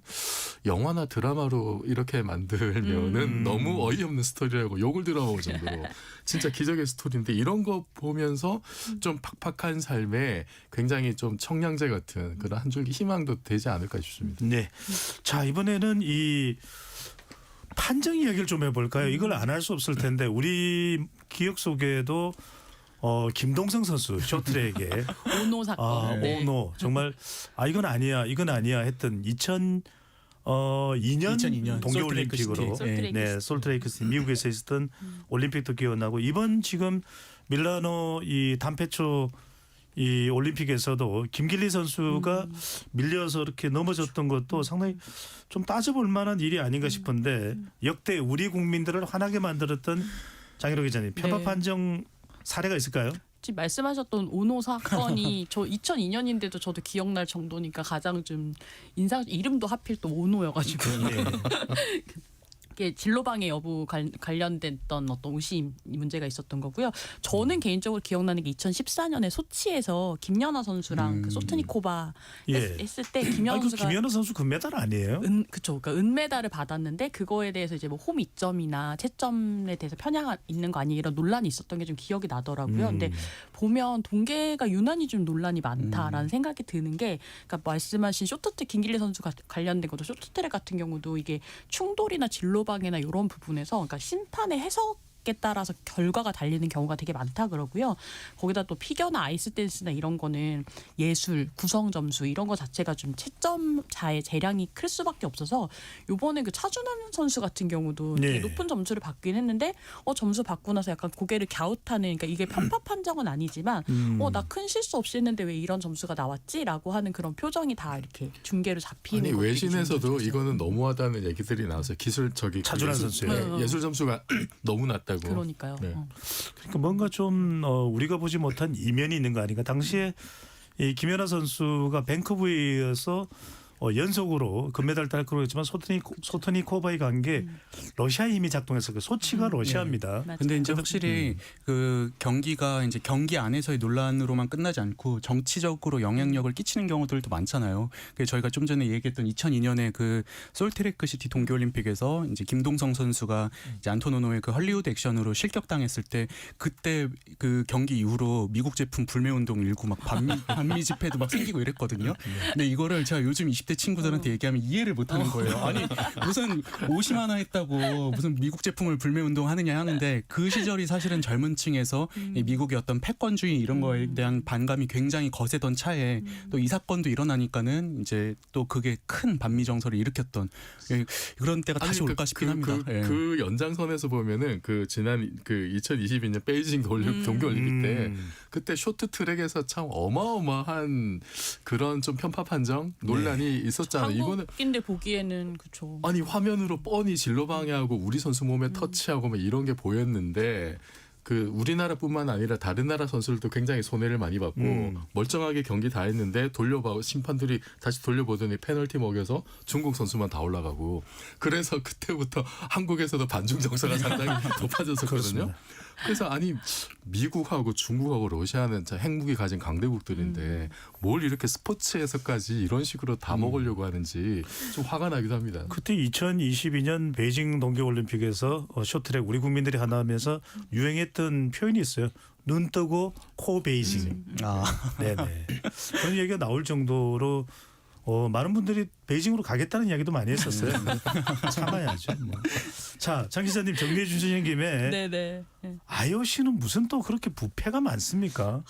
S3: 영화나 드라마로 이렇게 만들면은 너무 어이없는 스토리라고 욕을 들어올 정도로 진짜 기적의 스토리인데 이런 거 보면서 좀 팍팍한 삶에 굉장히 좀 청량제 같은 그런 한 줄기 희망도 되지 않을까 싶습니다.
S1: 네. 자, 이번에는 이 판정 이야기를 좀 해볼까요? 이걸 안 할 수 없을 텐데 우리 기억 속에도 김동성 선수 쇼트랙에
S4: 오노 사건. 네.
S1: 오노 정말 이건 아니야 했던 2002년
S5: 2002년
S1: 동계올림픽으로
S4: 솔트레이크
S1: 솔트레이크 시티 미국에서 있었던 올림픽도 기억나고 이번 지금 밀라노 이 단페초 이 올림픽에서도 김길리 선수가 밀려서 이렇게 넘어졌던 것도 상당히 좀 따져볼 만한 일이 아닌가 싶은데 역대 우리 국민들을 화나게 만들었던 장희록 기자님 편파
S4: 네.
S1: 판정 사례가 있을까요?
S4: 지금 말씀하셨던 오노 사건이 저 2002년인데도 저도 기억날 정도니까 가장 좀 이름도 하필 또 오노여가지고 이게 진로방해 여부 관련됐던 어떤 오심 문제가 있었던 거고요. 저는 개인적으로 기억나는 게 2014년에 소치에서 김연아 선수랑 그 소트니코바 했을 때 김연아 선수가
S1: 김연아 선수 금메달 아니에요?
S4: 그쵸. 그러니까 은메달을 받았는데 그거에 대해서 이제 뭐 홈 이점이나 채점에 대해서 편향 있는 거 아니에요? 이런 논란이 있었던 게 좀 기억이 나더라고요. 근데 보면 동계가 유난히 좀 논란이 많다라는 생각이 드는 게 그러니까 말씀하신 쇼트트랙 김길리 선수 관련된 것도 쇼트트랙 같은 경우도 이게 충돌이나 진로방해나 이런 부분에서 그러니까 심판의 해석에 따라서 결과가 달리는 경우가 되게 많다 그러고요. 거기다 또 피겨나 아이스 댄스나 이런 거는 예술, 구성 점수 이런 거 자체가 좀 채점자의 재량이 클 수밖에 없어서 이번에 그 차준환 선수 같은 경우도 되게 높은 점수를 받긴 했는데 점수 받고 나서 약간 고개를 갸웃하는 그러니까 이게 편파 판정은 아니지만 나 큰 실수 없이 했는데 왜 이런 점수가 나왔지라고 하는 그런 표정이 다 이렇게 중계로 잡히는
S3: 아니
S4: 것들이
S3: 외신에서도 이거는 너무하다는 얘기들이 나와서 기술적인
S1: 차준환 선수의
S3: 예술 점수가 너무 낮다고.
S4: 그러니까요.
S3: 네.
S1: 그러니까 뭔가 좀 우리가 보지 못한 이면이 있는 거 아닌가. 당시에 이 김연아 선수가 밴쿠버에서 연속으로 금메달 딸 거였지만 소토니코바에 간 게 러시아의 힘이 작동해서 소치가 러시아입니다.
S4: 맞아요.
S5: 근데 이제 확실히 그 경기가 이제 경기 안에서의 논란으로만 끝나지 않고 정치적으로 영향력을 끼치는 경우들도 많잖아요. 그래서 저희가 좀 전에 얘기했던 2002년에 그 솔트레이크 시티 동계올림픽에서 이제 김동성 선수가 이제 안토노노의 그 헐리우드 액션으로 실격당했을 때 그때 그 경기 이후로 미국 제품 불매 운동 일고 막 반미 집회도 막 생기고 이랬거든요. 근데 이거를 제가 요즘 20대 친구들한테 얘기하면 이해를 못하는 거예요. 아니 무슨 옷이 하나 했다고 무슨 미국 제품을 불매 운동하느냐 하는데 그 시절이 사실은 젊은층에서 이 미국의 어떤 패권주의 이런 거에 대한 반감이 굉장히 거세던 차에 또 이 사건도 일어나니까는 이제 또 그게 큰 반미 정서를 일으켰던 그런 때가 다시 올까 싶긴 합니다.
S3: 그 연장선에서 보면은 그 지난 그 2022년 베이징 동계올림픽 때 그때 쇼트트랙에서 참 어마어마한 그런 좀 편파 판정 논란이 있었잖아요. 이거는
S4: 한국인들 보기에는 그렇죠.
S3: 아니 화면으로 뻔히 진로 방해하고 우리 선수 몸에 터치하고 막 이런 게 보였는데 그 우리나라뿐만 아니라 다른 나라 선수들도 굉장히 손해를 많이 받고 멀쩡하게 경기 다 했는데 돌려봐 심판들이 다시 돌려보더니 페널티 먹여서 중국 선수만 다 올라가고 그래서 그때부터 한국에서도 반중 정서가 상당히 높아졌었거든요. 그래서 아니 미국하고 중국하고 러시아는 자 핵무기 가진 강대국들인데 뭘 이렇게 스포츠에서까지 이런 식으로 다 먹으려고 하는지 좀 화가 나기도 합니다.
S1: 그때 2022년 베이징 동계올림픽에서 쇼트트랙 우리 국민들이 하나 하면서 유행했던 표현이 있어요. 눈 뜨고 코 베이징. 네네. 그런 얘기가 나올 정도로 많은 분들이 베이징으로 가겠다는 이야기도 많이 했었어요. 참아야죠. 뭐. 자, 장 기자님 정리해 주시는 김에
S4: 네네.
S1: IOC는 무슨 또 그렇게 부패가 많습니까?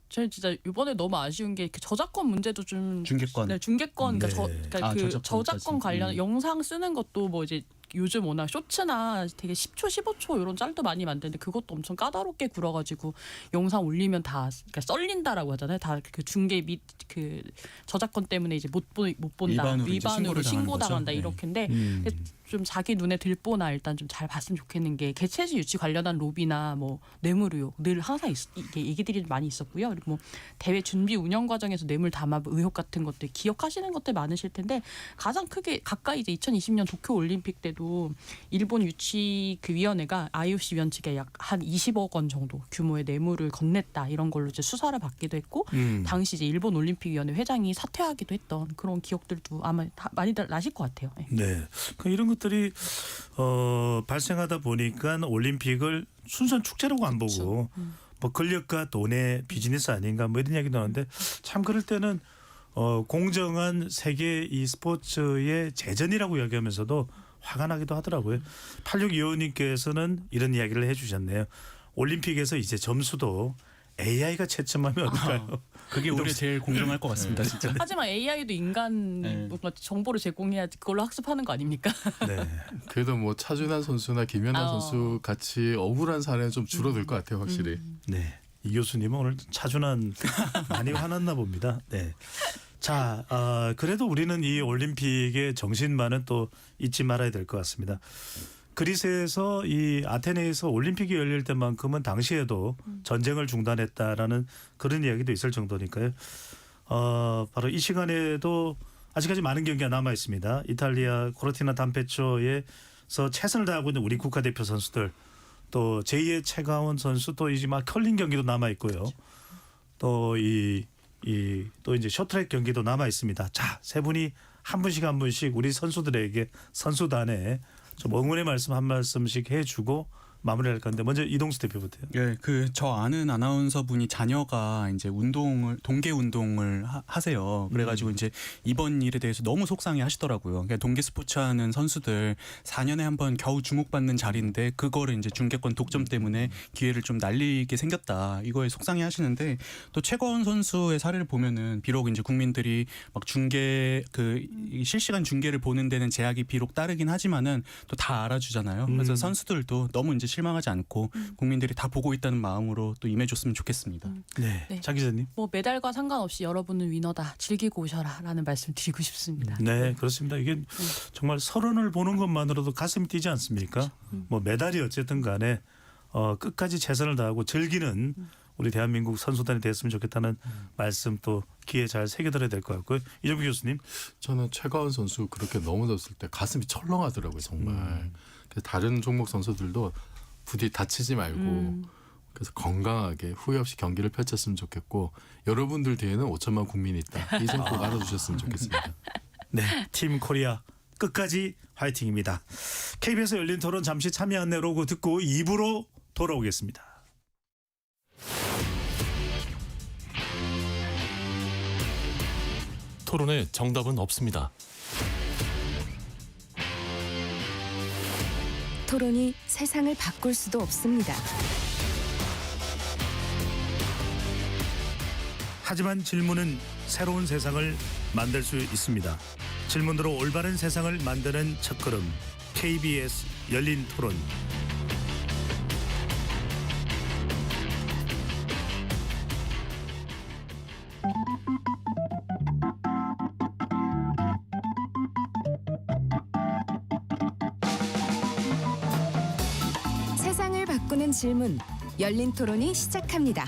S4: 저는 진짜 이번에 너무 아쉬운 게 저작권 문제도 좀
S5: 중계권.
S4: 네, 중계권
S1: 네.
S4: 그러니까
S5: 아,
S4: 그
S5: 저작권까지.
S4: 저작권 관련 영상 쓰는 것도 뭐 이제 요즘 워낙 쇼츠나 되게 10초, 15초 이런 짤도 많이 만드는데 그것도 엄청 까다롭게 굴어가지고 영상 올리면 다 그러니까 썰린다라고 하잖아요. 다 그 중계 및 그 저작권 때문에 이제 못 본다,
S5: 위반으로 이제 신고를 당하는
S4: 신고당한다
S5: 거죠.
S4: 이렇게인데
S1: 음.
S4: 좀 자기 눈에 들보나 일단 좀 잘 봤으면 좋겠는 게 개체시 유치 관련한 로비나 뭐 뇌물 의혹 늘 항상 이게 얘기들이 많이 있었고요. 그리고 뭐 대회 준비 운영 과정에서 뇌물 담합 의혹 같은 것들 기억하시는 것들 많으실 텐데 가장 크게 가까이 이제 2020년 도쿄 올림픽 때도 일본 유치 그 위원회가 IOC 위원 측에 약 한 20억 원 정도 규모의 뇌물을 건넸다 이런 걸로 이제 수사를 받기도 했고 당시 이제 일본 올림픽위원회 회장이 사퇴하기도 했던 그런 기억들도 아마 많이들 나실 것 같아요. 네.
S1: 네. 그 이런 것들이 발생하다 보니까 올림픽을 순수한 축제라고 안 보고 뭐 권력과 돈의 비즈니스 아닌가 뭐 이런 이야기도 나오는데 참 그럴 때는 공정한 세계 이 스포츠의 재전이라고 이야기하면서도 화가 나기도 하더라고요. 8625님께서는 이런 이야기를 해주셨네요. 올림픽에서 이제 점수도 AI가 채점하면 어떨까요?
S5: 그게 오히려 제일 공정할 것 같습니다, 진짜.
S4: 하지만 AI도 인간
S5: 네.
S4: 뭔가 정보를 제공해야지 그걸로 학습하는 거 아닙니까?
S1: 네.
S3: 그래도 뭐 차준환 선수나 김연아 선수 같이 억울한 사례는 좀 줄어들 것 같아요, 확실히.
S1: 네. 이 교수님은 오늘 차준환 많이 화났나 봅니다. 네. 자, 그래도 우리는 이 올림픽의 정신만은 또 잊지 말아야 될 것 같습니다. 그리스에서 이 아테네에서 올림픽이 열릴 때만큼은 당시에도 전쟁을 중단했다라는 그런 이야기도 있을 정도니까요. 바로 이 시간에도 아직까지 많은 경기가 남아 있습니다. 이탈리아 코르티나 담페초에서 최선을 다하고 있는 우리 국가대표 선수들, 또 제2의 최가원 선수, 또 이제 막 컬링 경기도 남아 있고요. 또 또 이제 쇼트트랙 경기도 남아 있습니다. 자, 세 분이 한 분씩 우리 선수들에게 선수단에 좀 응원의 말씀 한 말씀씩 해주고 마무리할 건데 먼저 이동수 대표부터요.
S5: 예, 그 저 아는 아나운서 분이 자녀가 이제 동계 운동을 하세요. 그래가지고 이제 이번 일에 대해서 너무 속상해 하시더라고요. 그러니까 동계 스포츠 하는 선수들 4년에 한 번 겨우 주목받는 자리인데 그거를 이제 중계권 독점 때문에 기회를 좀 날리게 생겼다. 이거에 속상해 하시는데 또 최거원 선수의 사례를 보면은 비록 이제 국민들이 막 실시간 중계를 보는 데는 제약이 비록 따르긴 하지만은 또 다 알아주잖아요. 그래서 선수들도 너무 이제 실망하지 않고 국민들이 다 보고 있다는 마음으로 또 임해줬으면 좋겠습니다.
S1: 네,
S4: 네.
S1: 장 기자님.
S4: 뭐 메달과 상관없이 여러분은 위너다 즐기고 오셔라라는 말씀 드리고 싶습니다.
S1: 네, 그렇습니다. 이게 정말 서론을 보는 것만으로도 가슴이 뛰지 않습니까? 뭐 메달이 어쨌든 간에 끝까지 최선을 다하고 즐기는 우리 대한민국 선수단이 됐으면 좋겠다는 말씀 또 귀에 잘 새겨들어야 될 것 같고요. 이정규 교수님.
S3: 저는 최가원 선수 그렇게 넘어졌을 때 가슴이 철렁하더라고요, 정말. 그래서 다른 종목 선수들도 부디 다치지 말고 그래서 건강하게 후회 없이 경기를 펼쳤으면 좋겠고 여러분들 뒤에는 5천만 국민이 있다. 이 점 꼭 알아주셨으면 좋겠습니다.
S1: 네, 팀 코리아 끝까지 화이팅입니다. KBS 열린 토론 잠시 참여 안내 로고 듣고 2부로 돌아오겠습니다.
S6: 토론에 정답은 없습니다.
S2: 토론이 세상을 바꿀 수도 없습니다.
S1: 하지만 질문은 새로운 세상을 만들 수 있습니다. 질문으로 올바른 세상을 만드는 첫걸음 KBS 열린 토론.
S2: 세상을 바꾸는 질문 열린 토론이 시작합니다.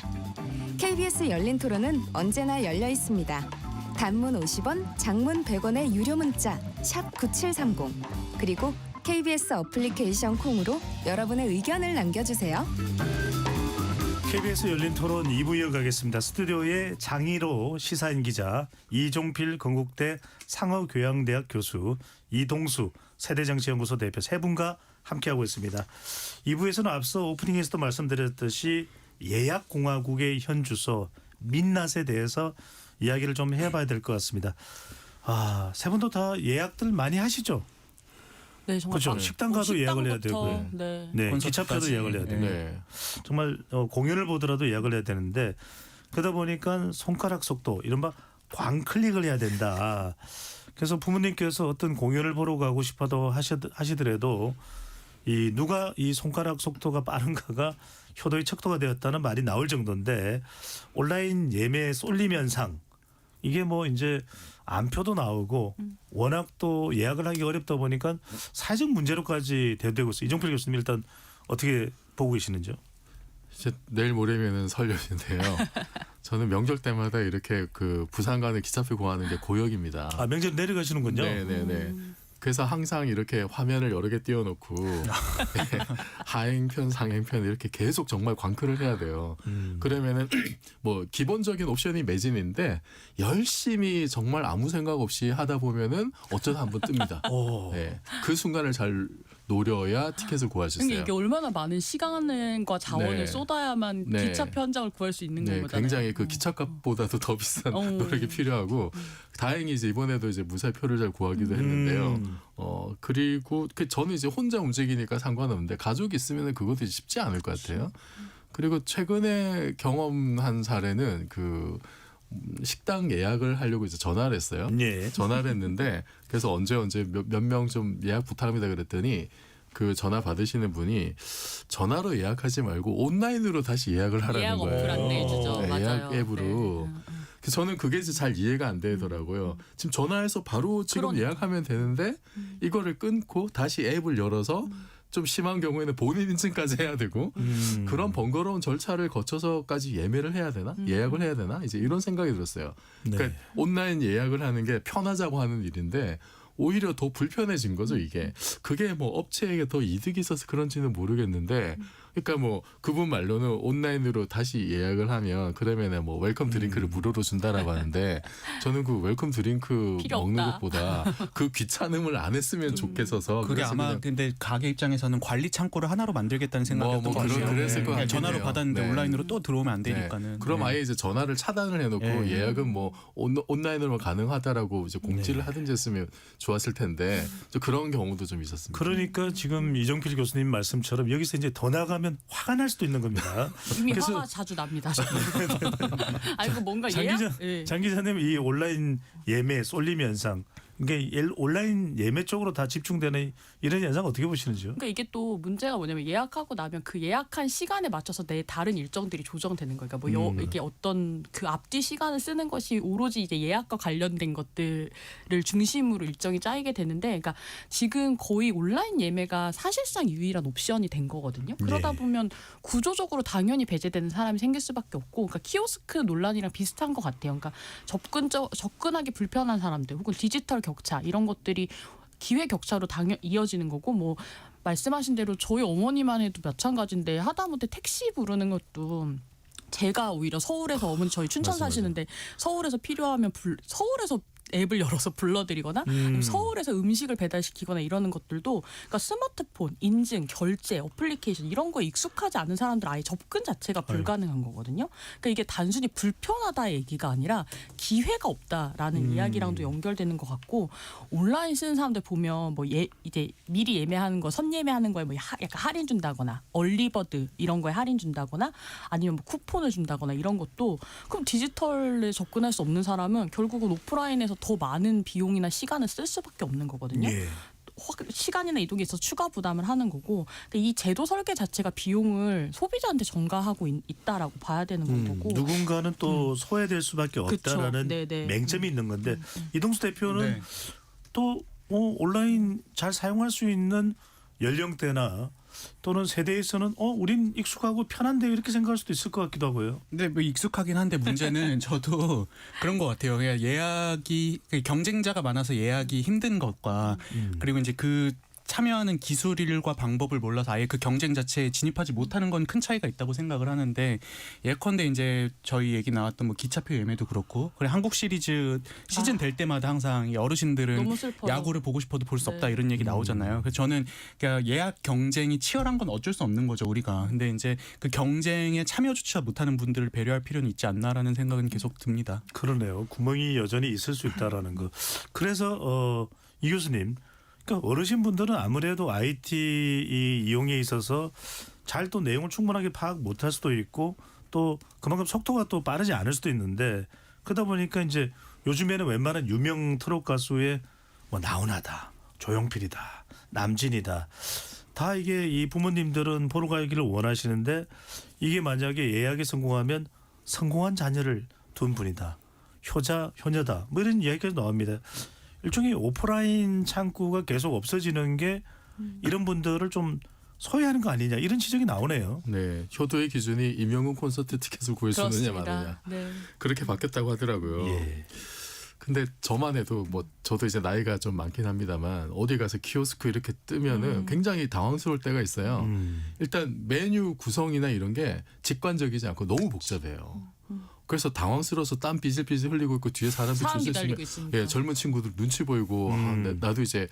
S2: KBS 열린 토론은 언제나 열려 있습니다. 단문 50원, 장문 100원의 유료 문자 샵 9730 그리고 KBS 어플리케이션 콩으로 여러분의 의견을 남겨주세요.
S1: KBS 열린 토론 2부 이어가겠습니다. 스튜디오에 장희로 시사인 기자, 이종필 건국대 상어교양대학 교수, 이동수 세대정치연구소 대표 세 분과 함께하고 있습니다. 2부에서는 앞서 오프닝에서도 말씀드렸듯이 예약공화국의 현주소 민낯에 대해서 이야기를 좀 해봐야 될 것 같습니다. 세 분도 다 예약들 많이 하시죠?
S4: 네, 정말
S1: 그렇죠. 식당 가도 예약을 해야 되고,
S4: 네.
S1: 네,
S5: 콘서트까지.
S1: 기차표도 예약을 해야 되고,
S3: 네.
S1: 정말 공연을 보더라도 예약을 해야 되는데 그러다 보니까 손가락 속도 이른바 광클릭을 해야 된다. 그래서 부모님께서 어떤 공연을 보러 가고 싶어도 하시더라도 이 누가 이 손가락 속도가 빠른가가 효도의 척도가 되었다는 말이 나올 정도인데 온라인 예매 쏠림 현상 이게 뭐 이제 안표도 나오고 워낙 또 예약을 하기 어렵다 보니까 사회적 문제로까지 대두되고 있어요. 이종필 교수님 일단 어떻게 보고 계시는지요?
S3: 이제 내일 모레면은 설 연휴인데요. 저는 명절 때마다 이렇게 그 부산 가는 기차표 구하는 게 고역입니다.
S1: 명절 내려가시는군요.
S3: 네네네. 그래서 항상 이렇게 화면을 여러 개 띄워놓고 하행편, 상행편 이렇게 계속 정말 광클을 해야 돼요. 그러면은 뭐 기본적인 옵션이 매진인데 열심히 정말 아무 생각 없이 하다 보면은 어쩌다 한번 뜹니다. 네. 그 순간을 잘 노려야 티켓을 구할 수
S4: 근데
S3: 있어요.
S4: 이게 얼마나 많은 시간과 자원을
S3: 네.
S4: 쏟아야만
S3: 네.
S4: 기차표 한 장을 구할 수 있는
S3: 네,
S4: 거잖아요.
S3: 굉장히 그 기차값보다도 더 비싼 노력이 필요하고 다행히 이제 이번에도 이제 무사표를 잘 구하기도 했는데요. 그리고 저는 이제 혼자 움직이니까 상관없는데 가족이 있으면 그것도 쉽지 않을 것 같아요. 그리고 최근에 경험한 사례는 그 식당 예약을 하려고 이제 전화를 했어요.
S1: 예.
S3: 전화를 했는데 그래서 언제 몇 명 좀 예약 부탁합니다 그랬더니 그 전화 받으시는 분이 전화로 예약하지 말고 온라인으로 다시 예약을 하라는
S4: 예약
S3: 거예요.
S4: 어플 안내해주죠.
S3: 네,
S4: 맞아요.
S3: 예약 앱으로.
S4: 네.
S3: 그래서 저는 그게 이제 잘 이해가 안 되더라고요. 지금 전화해서 바로 지금
S4: 그러니까.
S3: 예약하면 되는데 이거를 끊고 다시 앱을 열어서 좀 심한 경우에는 본인 인증까지 해야 되고 그런 번거로운 절차를 거쳐서까지 예매를 해야 되나? 예약을 해야 되나? 이제 이런 생각이 들었어요. 그러니까 온라인 예약을 하는 게 편하자고 하는 일인데 오히려 더 불편해진 거죠, 이게. 그게 뭐 업체에게 더 이득이 있어서 그런지는 모르겠는데 그러니까 뭐 그분 말로는 온라인으로 다시 예약을 하면 그러면은 뭐 웰컴 드링크를 무료로 준다라고 하는데 저는 그 웰컴 드링크
S4: 필요
S3: 먹는
S4: 없다.
S3: 것보다 그 귀찮음을 안 했으면 좋겠어서
S5: 그게
S3: 그래서
S5: 아마
S3: 그냥
S5: 근데 가게 입장에서는 관리 창구를 하나로 만들겠다는 생각이었던
S3: 뭐
S5: 것 같아요.
S3: 그랬을 것 같긴
S5: 전화로
S3: 해요.
S5: 받았는데
S3: 네.
S5: 온라인으로 또 들어오면 안
S3: 네.
S5: 되니까는.
S3: 그럼
S5: 네.
S3: 아예 이제 전화를 차단을 해놓고
S5: 네.
S3: 예약은 뭐 온라인으로 가능하다라고 이제 공지를 하든지 했으면 좋았을 텐데 좀 그런 경우도 좀 있었습니다.
S1: 그러니까 지금 이종필 교수님 말씀처럼 여기서 이제 더 나가면 화가 날 수도 있는 겁니다.
S4: 이미
S1: 그래서
S4: 화가 자주 납니다. 아니 그 뭔가
S1: 장
S4: 예약?
S1: 기자,
S4: 예.
S1: 장 기자님 이 온라인 예매 쏠림 현상, 이게 온라인 예매 쪽으로 다 집중되는 이런 현상 어떻게 보시는지요?
S4: 그러니까 이게 또 문제가 뭐냐면 예약하고 나면 그 예약한 시간에 맞춰서 내 다른 일정들이 조정되는 거예요. 그러니까 뭐 이게 어떤 그 앞뒤 시간을 쓰는 것이 오로지 이제 예약과 관련된 것들을 중심으로 일정이 짜이게 되는데, 그러니까 지금 거의 온라인 예매가 사실상 유일한 옵션이 된 거거든요. 그러다
S1: 네.
S4: 보면 구조적으로 당연히 배제되는 사람이 생길 수밖에 없고, 그러니까 키오스크 논란이랑 비슷한 것 같아요. 그러니까 접근하기 불편한 사람들 혹은 디지털 격차 이런 것들이 기회 격차로 이어지는 거고, 뭐 말씀하신 대로 저희 어머니만 해도 마찬가지인데 하다못해 택시 부르는 것도 제가 오히려 서울에서 어머니 저희 춘천
S3: 맞아.
S4: 사시는데 서울에서 필요하면 서울에서 앱을 열어서 불러드리거나 아니면 서울에서 음식을 배달시키거나 이러는 것들도, 그러니까 스마트폰, 인증, 결제, 어플리케이션 이런 거에 익숙하지 않은 사람들 아예 접근 자체가 불가능한 거거든요. 그러니까 이게 단순히 불편하다의 얘기가 아니라 기회가 없다라는 이야기랑도 연결되는 것 같고, 온라인 쓰는 사람들 보면 뭐 이제 미리 예매하는 거, 선 예매하는 거에 뭐 약간 할인 준다거나 얼리버드 이런 거에 할인 준다거나 아니면 뭐 쿠폰을 준다거나 이런 것도, 그럼 디지털에 접근할 수 없는 사람은 결국은 오프라인에서 더 많은 비용이나 시간을 쓸 수밖에 없는 거거든요.
S1: 예.
S4: 시간이나 이동에 있어서 추가 부담을 하는 거고, 그러니까 이 제도 설계 자체가 비용을 소비자한테 전가하고 있다라고 봐야 되는 거고.
S1: 누군가는 또 소외될 수밖에
S4: 그쵸.
S1: 없다라는
S4: 네네.
S1: 맹점이 있는 건데 이동수 대표는
S5: 네.
S1: 또 온라인 잘 사용할 수 있는 연령대나 또는 세대에서는 우린 익숙하고 편한데 이렇게 생각할 수도 있을 것 같기도 하고요.
S5: 근데 뭐 익숙하긴 한데 문제는 저도 그런 것 같아요. 그냥 예약이 경쟁자가 많아서 예약이 힘든 것과 그리고 이제 그 참여하는 기술과 방법을 몰라서 아예 그 경쟁 자체에 진입하지 못하는 건 큰 차이가 있다고 생각을 하는데 예컨대 이제 저희 얘기 나왔던 뭐 기차표 예매도 그렇고 그래 한국 시리즈 시즌 될 때마다 항상 이 어르신들은
S4: 너무 슬퍼요.
S5: 야구를 보고 싶어도 볼 수
S4: 네.
S5: 없다 이런 얘기 나오잖아요. 그래서 저는 그러니까 예약 경쟁이 치열한 건 어쩔 수 없는 거죠 우리가. 근데 이제 그 경쟁에 참여조차 못하는 분들을 배려할 필요는 있지 않나라는 생각은 계속 듭니다.
S1: 그러네요. 구멍이 여전히 있을 수 있다라는 거. 그래서 이 교수님, 그러니까 어르신분들은 아무래도 IT 이용에 있어서 잘 또 내용을 충분하게 파악 못할 수도 있고 또 그만큼 속도가 또 빠르지 않을 수도 있는데 그러다 보니까 이제 요즘에는 웬만한 유명 트롯 가수의 뭐 나훈아다, 조용필이다, 남진이다. 다 이게 이 부모님들은 보러 가기를 원하시는데 이게 만약에 예약에 성공하면 성공한 자녀를 둔 분이다. 효자, 효녀다. 뭐 이런 이야기까지 나옵니다. 일종의 오프라인 창구가 계속 없어지는 게 이런 분들을 좀 소외하는 거 아니냐 이런 지적이 나오네요.
S3: 네, 효도의 기준이 임영웅 콘서트 티켓을 구할 수 있느냐
S4: 그렇습니다.
S3: 마느냐
S4: 네.
S3: 그렇게 바뀌었다고 하더라고요.
S1: 예.
S3: 근데 저만 해도 뭐 저도 이제 나이가 좀 많긴 합니다만 어디 가서 키오스크 이렇게 뜨면은 굉장히 당황스러울 때가 있어요. 일단 메뉴 구성이나 이런 게 직관적이지 않고 너무 복잡해요. 그래서 당황스러워서 땀 삐질삐질 흘리고 있고 뒤에 사람들
S4: 사람
S3: 줄
S4: 기다리고
S3: 서있으면
S4: 있으니까.
S3: 예, 젊은 친구들 눈치 보이고 나도 이제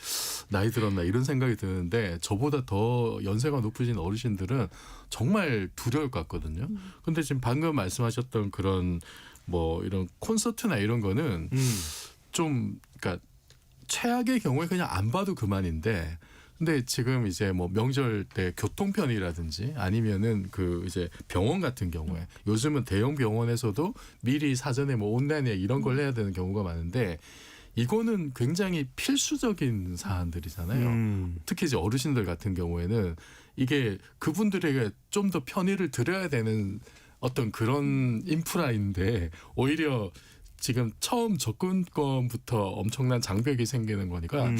S3: 나이 들었나 이런 생각이 드는데 저보다 더 연세가 높으신 어르신들은 정말 두려울 것 같거든요. 근데 지금 방금 말씀하셨던 그런 뭐 이런 콘서트나 이런 거는 좀 그러니까 최악의 경우에 그냥 안 봐도 그만인데 근데 지금 이제 뭐 명절 때 교통편이라든지 아니면은 그 이제 병원 같은 경우에 요즘은 대형 병원에서도 미리 사전에 뭐 온라인에 이런 걸 해야 되는 경우가 많은데 이거는 굉장히 필수적인 사안들이잖아요. 특히 이제 어르신들 같은 경우에는 이게 그분들에게 좀 더 편의를 드려야 되는 어떤 그런 인프라인데 오히려 지금 처음 접근권부터 엄청난 장벽이 생기는 거니까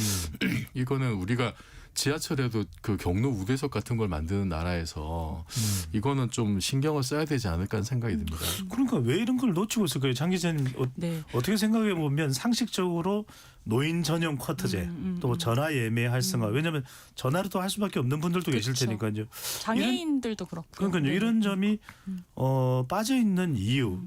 S3: 이거는 우리가 지하철에도 그 경로 우대석 같은 걸 만드는 나라에서 이거는 좀 신경을 써야 되지 않을까 하는 생각이 듭니다.
S1: 그러니까 왜 이런 걸 놓치고 있을까요? 장 기자님
S4: 네.
S1: 어떻게 생각해 보면 상식적으로 노인 전용 쿼터제 또 전화 예매 활성화 왜냐하면 전화로 또 할 수밖에 없는 분들도 계실
S4: 그쵸.
S1: 테니까요.
S4: 장애인들도 그렇고.
S1: 그러니까요.
S4: 네.
S1: 이런 점이 빠져 있는 이유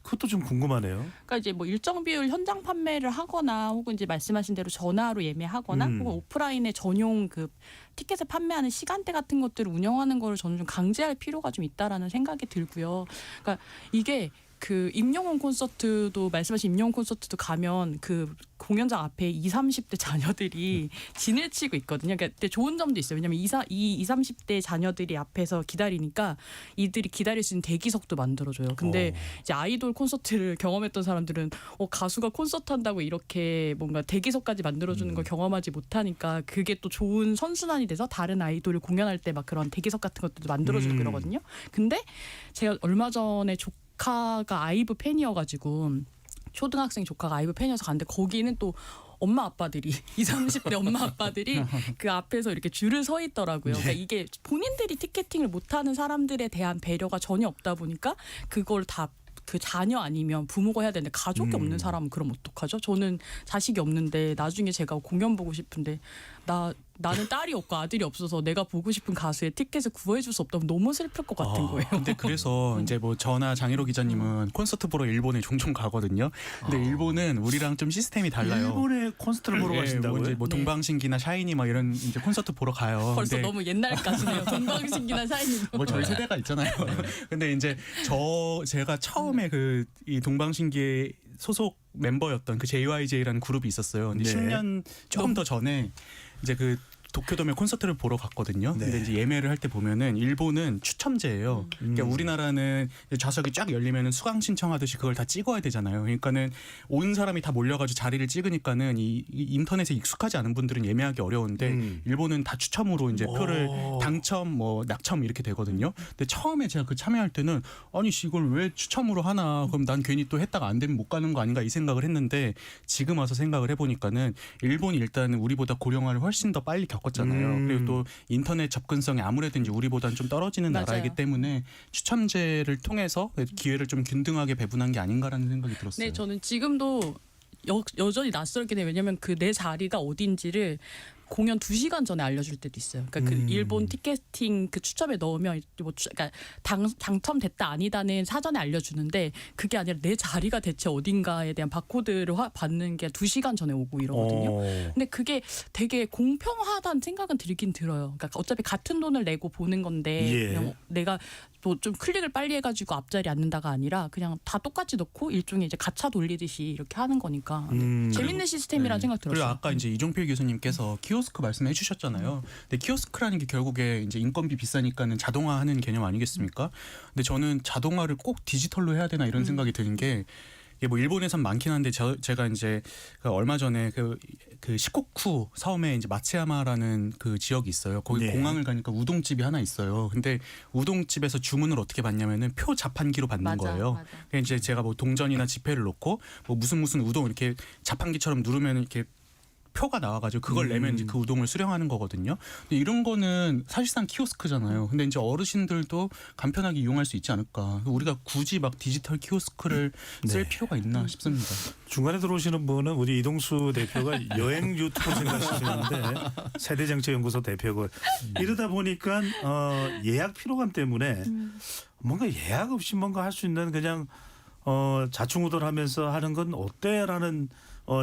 S1: 그것도 좀 궁금하네요.
S4: 그러니까 이제 뭐 일정 비율 현장 판매를 하거나 혹은 이제 말씀하신 대로 전화로 예매하거나 혹은 오프라인에 전용 그 티켓을 판매하는 시간대 같은 것들을 운영하는 거를 저는 좀 강제할 필요가 좀 있다라는 생각이 들고요. 그러니까 이게 그 임영웅 콘서트도 말씀하신 임영웅 콘서트도 가면 그 공연장 앞에 20, 30대 자녀들이 진을 치고 있거든요. 그러니까 근데 좋은 점도 있어요. 왜냐하면 20, 30대 자녀들이 앞에서 기다리니까 이들이 기다릴 수 있는 대기석도 만들어줘요. 근데 이제 아이돌 콘서트를 경험했던 사람들은 가수가 콘서트 한다고 이렇게 뭔가 대기석까지 만들어주는 걸 경험하지 못하니까 그게 또 좋은 선순환이 돼서 다른 아이돌을 공연할 때 막 그런 대기석 같은 것들도 만들어주고 그러거든요. 근데 제가 얼마 전에 조카가 아이브 팬이어가지고 초등학생 조카가 아이브 팬이어서 갔는데 거기는 또 엄마 아빠들이 20, 30대 엄마 아빠들이 그 앞에서 이렇게 줄을 서 있더라고요. 그러니까 이게 본인들이 티켓팅을 못하는 사람들에 대한 배려가 전혀 없다 보니까 그걸 다 그 자녀 아니면 부모가 해야 되는데 가족이 없는 사람은 그럼 어떡하죠? 저는 자식이 없는데 나중에 제가 공연 보고 싶은데 나는 딸이 없고 아들이 없어서 내가 보고 싶은 가수의 티켓을 구해줄 수 없다면 너무 슬플 것 같은 거예요.
S5: 근데 그래서 이제 뭐 저나 장희로 기자님은 콘서트 보러 일본에 종종 가거든요. 근데 일본은 우리랑 좀 시스템이 달라요.
S1: 일본에 콘서트를 보러
S5: 예,
S1: 가신다고요?
S5: 뭐 이제 뭐
S4: 네.
S5: 동방신기나 샤이니 막 이런 이제 콘서트 보러 가요.
S4: 벌써
S5: 근데
S4: 너무 옛날까지네요. 동방신기나 샤이니.
S5: 뭐 저희 세대가 있잖아요. 근데 이제 제가 처음에 이 동방신기의 소속 멤버였던 그 JYJ라는 그룹이 있었어요. 근데
S1: 네.
S5: 10년 조금 더 전에 이제 그 도쿄돔에 콘서트를 보러 갔거든요.
S1: 네.
S5: 근데 이제 예매를 할 때 보면은 일본은 추첨제예요. 그러니까 우리나라는 좌석이 쫙 열리면은 수강 신청하듯이 그걸 다 찍어야 되잖아요. 그러니까는 온 사람이 다 몰려가지고 자리를 찍으니까는 이 인터넷에 익숙하지 않은 분들은 예매하기 어려운데 일본은 다 추첨으로 이제 표를 당첨, 뭐 낙첨 이렇게 되거든요. 근데 처음에 제가 그 참여할 때는 아니 이걸 왜 추첨으로 하나? 그럼 난 괜히 또 했다가 안 되면 못 가는 거 아닌가 이 생각을 했는데 지금 와서 생각을 해보니까는 일본이 일단 우리보다 고령화를 훨씬 더 빨리 겪었잖아요. 그리고 또 인터넷 접근성이 아무래도 이제 우리보다는 좀 떨어지는
S4: 맞아요.
S5: 나라이기 때문에 추첨제를 통해서 기회를 좀 균등하게 배분한 게 아닌가라는 생각이 들었어요.
S4: 네, 저는 지금도 여전히 낯설게 돼요. 왜냐하면 그 내 자리가 어딘지를 공연 2시간 전에 알려줄 때도 있어요. 그러니까 그 일본 티켓팅 그 추첨에 넣으면 그러니까 당첨됐다 아니다는 사전에 알려주는데 그게 아니라 내 자리가 대체 어딘가에 대한 바코드를 받는 게 2시간 전에 오고 이러거든요. 근데 그게 되게 공평하다는 생각은 들긴 들어요. 그러니까 어차피 같은 돈을 내고 보는 건데
S1: 예.
S4: 그냥 내가 뭐 좀 클릭을 빨리 해가지고 앞자리 앉는다가 아니라 그냥 다 똑같이 넣고 일종의 이제 가차 돌리듯이 이렇게 하는 거니까 재밌는 시스템이라는 생각
S5: 그리고
S4: 들었어요.
S5: 아까 이제 이종필 교수님께서 키오스크 말씀해 주셨잖아요. 근데 키오스크라는 게 결국에 이제 인건비 비싸니까는 자동화하는 개념 아니겠습니까? 근데 저는 자동화를 꼭 디지털로 해야 되나 이런 생각이 드는 게 이게 뭐 일본에선 많긴 한데 제가 이제 그 얼마 전에 그 시코쿠 섬에 이제 마츠야마라는 그 지역이 있어요. 거기
S1: 네.
S5: 공항을 가니까 우동집이 하나 있어요. 근데 우동집에서 주문을 어떻게 받냐면은 표 자판기로 받는 거예요.
S4: 맞아.
S5: 그러니까 이제 제가 뭐 동전이나 지폐를 놓고 뭐 무슨 우동 이렇게 자판기처럼 누르면 이렇게 표가 나와가지고 그걸 내면 이제 그 우동을 수령하는 거거든요. 근데 이런 거는 사실상 키오스크잖아요. 근데 이제 어르신들도 간편하게 이용할 수 있지 않을까. 우리가 굳이 막 디지털 키오스크를 쓸 필요가 있나 싶습니다.
S1: 중간에 들어오시는 분은 우리 이동수 대표가 여행 유튜브 생각하시는데 세대정책연구소 대표고 이러다 보니까 예약 피로감 때문에 뭔가 예약 없이 뭔가 할 수 있는 그냥 자충우돌하면서 하는 건 어때라는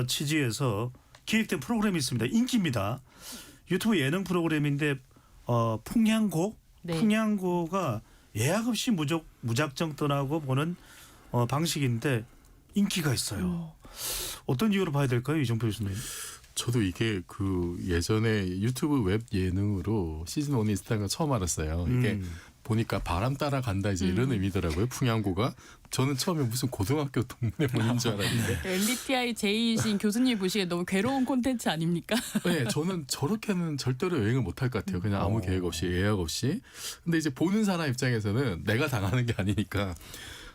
S1: 취지에서 기획된 프로그램이 있습니다. 인기입니다. 유튜브 예능 프로그램인데 풍향고
S4: 네.
S1: 풍향고가 예약 없이 무작정 떠나고 보는 방식인데 인기가 있어요. 어떤 이유로 봐야 될까요, 이종표 교수님?
S3: 저도 이게 그 예전에 유튜브 웹 예능으로 시즌 1이 있었다는 걸 처음 알았어요. 이게 보니까 바람 따라 간다 이제 이런 의미더라고요. 풍향고가. 저는 처음에 무슨 고등학교 동네문인 줄 알았는데.
S4: MBTI J이신 교수님 보시기에 너무 괴로운 콘텐츠 아닙니까?
S3: 네, 저는 저렇게는 절대로 여행을 못할 것 같아요. 그냥 아무 계획 없이 예약 없이. 근데 이제 보는 사람 입장에서는 내가 당하는 게 아니니까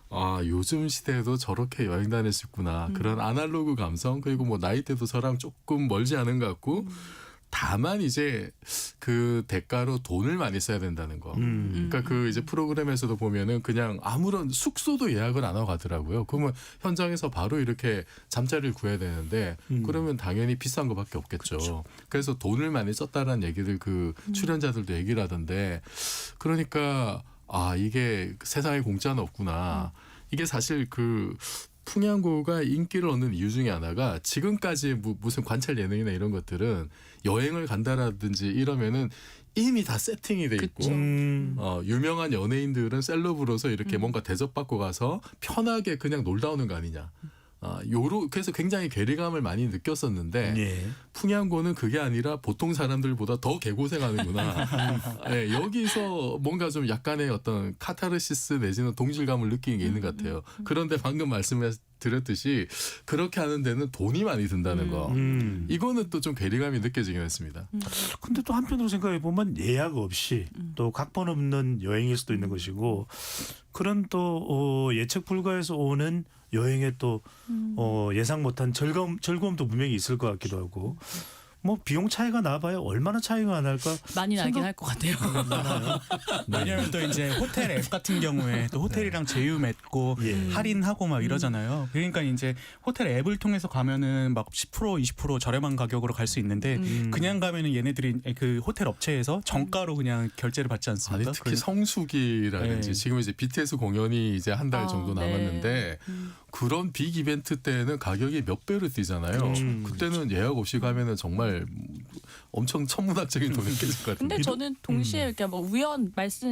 S3: 아 요즘 시대에도 저렇게 여행 다닐 수 있구나. 그런 아날로그 감성 그리고 뭐 나이대도 저랑 조금 멀지 않은 것 같고 다만 이제 그 대가로 돈을 많이 써야 된다는 거. 그러니까 그 이제 프로그램에서도 보면은 그냥 아무런 숙소도 예약을 안 하고 가더라고요. 그러면 현장에서 바로 이렇게 잠자리를 구해야 되는데 그러면 당연히 비싼 거밖에 없겠죠.
S1: 그렇죠.
S3: 그래서 돈을 많이 썼다라는 얘기들 그 출연자들도 얘기를 하던데 그러니까 아 이게 세상에 공짜는 없구나. 이게 사실 그 풍양고가 인기를 얻는 이유 중에 하나가 지금까지 무슨 관찰 예능이나 이런 것들은 여행을 간다라든지 이러면은 이미 다 세팅이 돼 있고 유명한 연예인들은 셀럽으로서 이렇게 뭔가 대접받고 가서 편하게 그냥 놀다 오는 거 아니냐. 그래서 굉장히 괴리감을 많이 느꼈었는데
S1: 예.
S3: 풍양고는 그게 아니라 보통 사람들보다 더 개고생하는구나. 네, 여기서 뭔가 좀 약간의 어떤 카타르시스 내지는 동질감을 느끼는 게 있는 것 같아요. 그런데 방금 말씀드렸듯이 그렇게 하는 데는 돈이 많이 든다는 거. 이거는 또 좀 괴리감이 느껴지긴 했습니다.
S1: 근데 또 한편으로 생각해 보면 예약 없이 또 각본 없는 여행일 수도 있는 것이고 그런 또 예측 불가에서 오는 여행에 또 예상 못한 즐거움도 분명히 있을 것 같기도 하고 뭐 비용 차이가 나봐야 얼마나 차이가 안 날까
S4: 많이 나긴 할 것 같아요.
S5: 왜냐하면 또 이제 호텔 앱 같은 경우에 또 호텔이랑 제휴 맺고
S1: 예.
S5: 할인하고 막 이러잖아요. 그러니까 이제 호텔 앱을 통해서 가면은 막 10% 20% 저렴한 가격으로 갈 수 있는데 그냥 가면은 얘네들이 그 호텔 업체에서 정가로 그냥 결제를 받지 않습니까?
S3: 아니 특히 성수기라든지
S5: 네.
S3: 지금 이제 BTS 공연이 이제 한 달 정도
S4: 네.
S3: 남았는데 그런 빅 이벤트 때는 가격이 몇 배로 뛰잖아요. 그때는 예약 없이 가면은 정말 엄청 천문학적인 돈이 깨질 것 같은데.
S4: 근데 저는 동시에 이렇게 뭐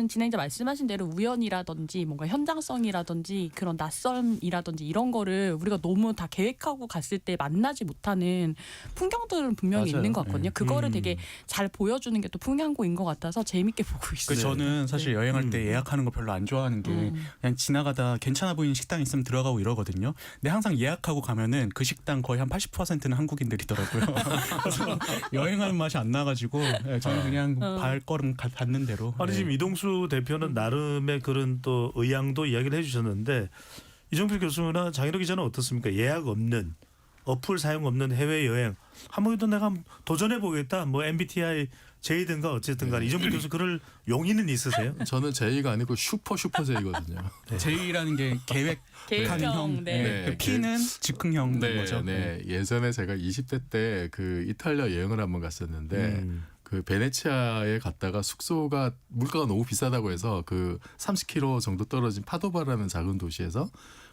S4: 진행자 말씀하신 대로 우연이라든지 뭔가 현장성이라든지 그런 낯섦이라든지 이런 거를 우리가 너무 다 계획하고 갔을 때 만나지 못하는 풍경들은 분명히
S1: 맞아요.
S4: 있는 것 같거든요. 그거를 되게 잘 보여주는 게 또 풍향고인 것 같아서 재밌게 보고 있어요.
S5: 그 저는 사실 여행할 때 예약하는 거 별로 안 좋아하는 게 그냥 지나가다 괜찮아 보이는 식당 있으면 들어가고 이러거든요. 근데 항상 예약하고 가면은 그 식당 거의 한 80%는 한국인들이더라고요. 그래서 여행하는 맛이 안 나가지고 저는 그냥 발걸음 닿는 대로.
S1: 아니 지금 이동수 대표는 나름의 그런 또 의향도 이야기를 해주셨는데 이종필 교수나 장희로 기자는 어떻습니까? 예약 없는 어플 사용 없는 해외 여행 한 번도 내가 도전해 보겠다. 뭐 MBTI J든가 어쨌든 간에 이정표 교수 그럴 용의는 있으세요?
S3: 저는 J가 아니고 슈퍼 J거든요.
S5: J라는 게 계획하는
S4: 계획형,
S5: 형,
S4: 네.
S3: 네.
S5: 그 P는 즉흥형
S3: 네,
S5: 거죠.
S3: 네. 예전에 제가 20대 때 그 이탈리아 여행을 한번 갔었는데 그 베네치아에 갔다가 숙소가 물가가 너무 비싸다고 해서 그 30km 정도 떨어진 파도바라는 작은 도시에서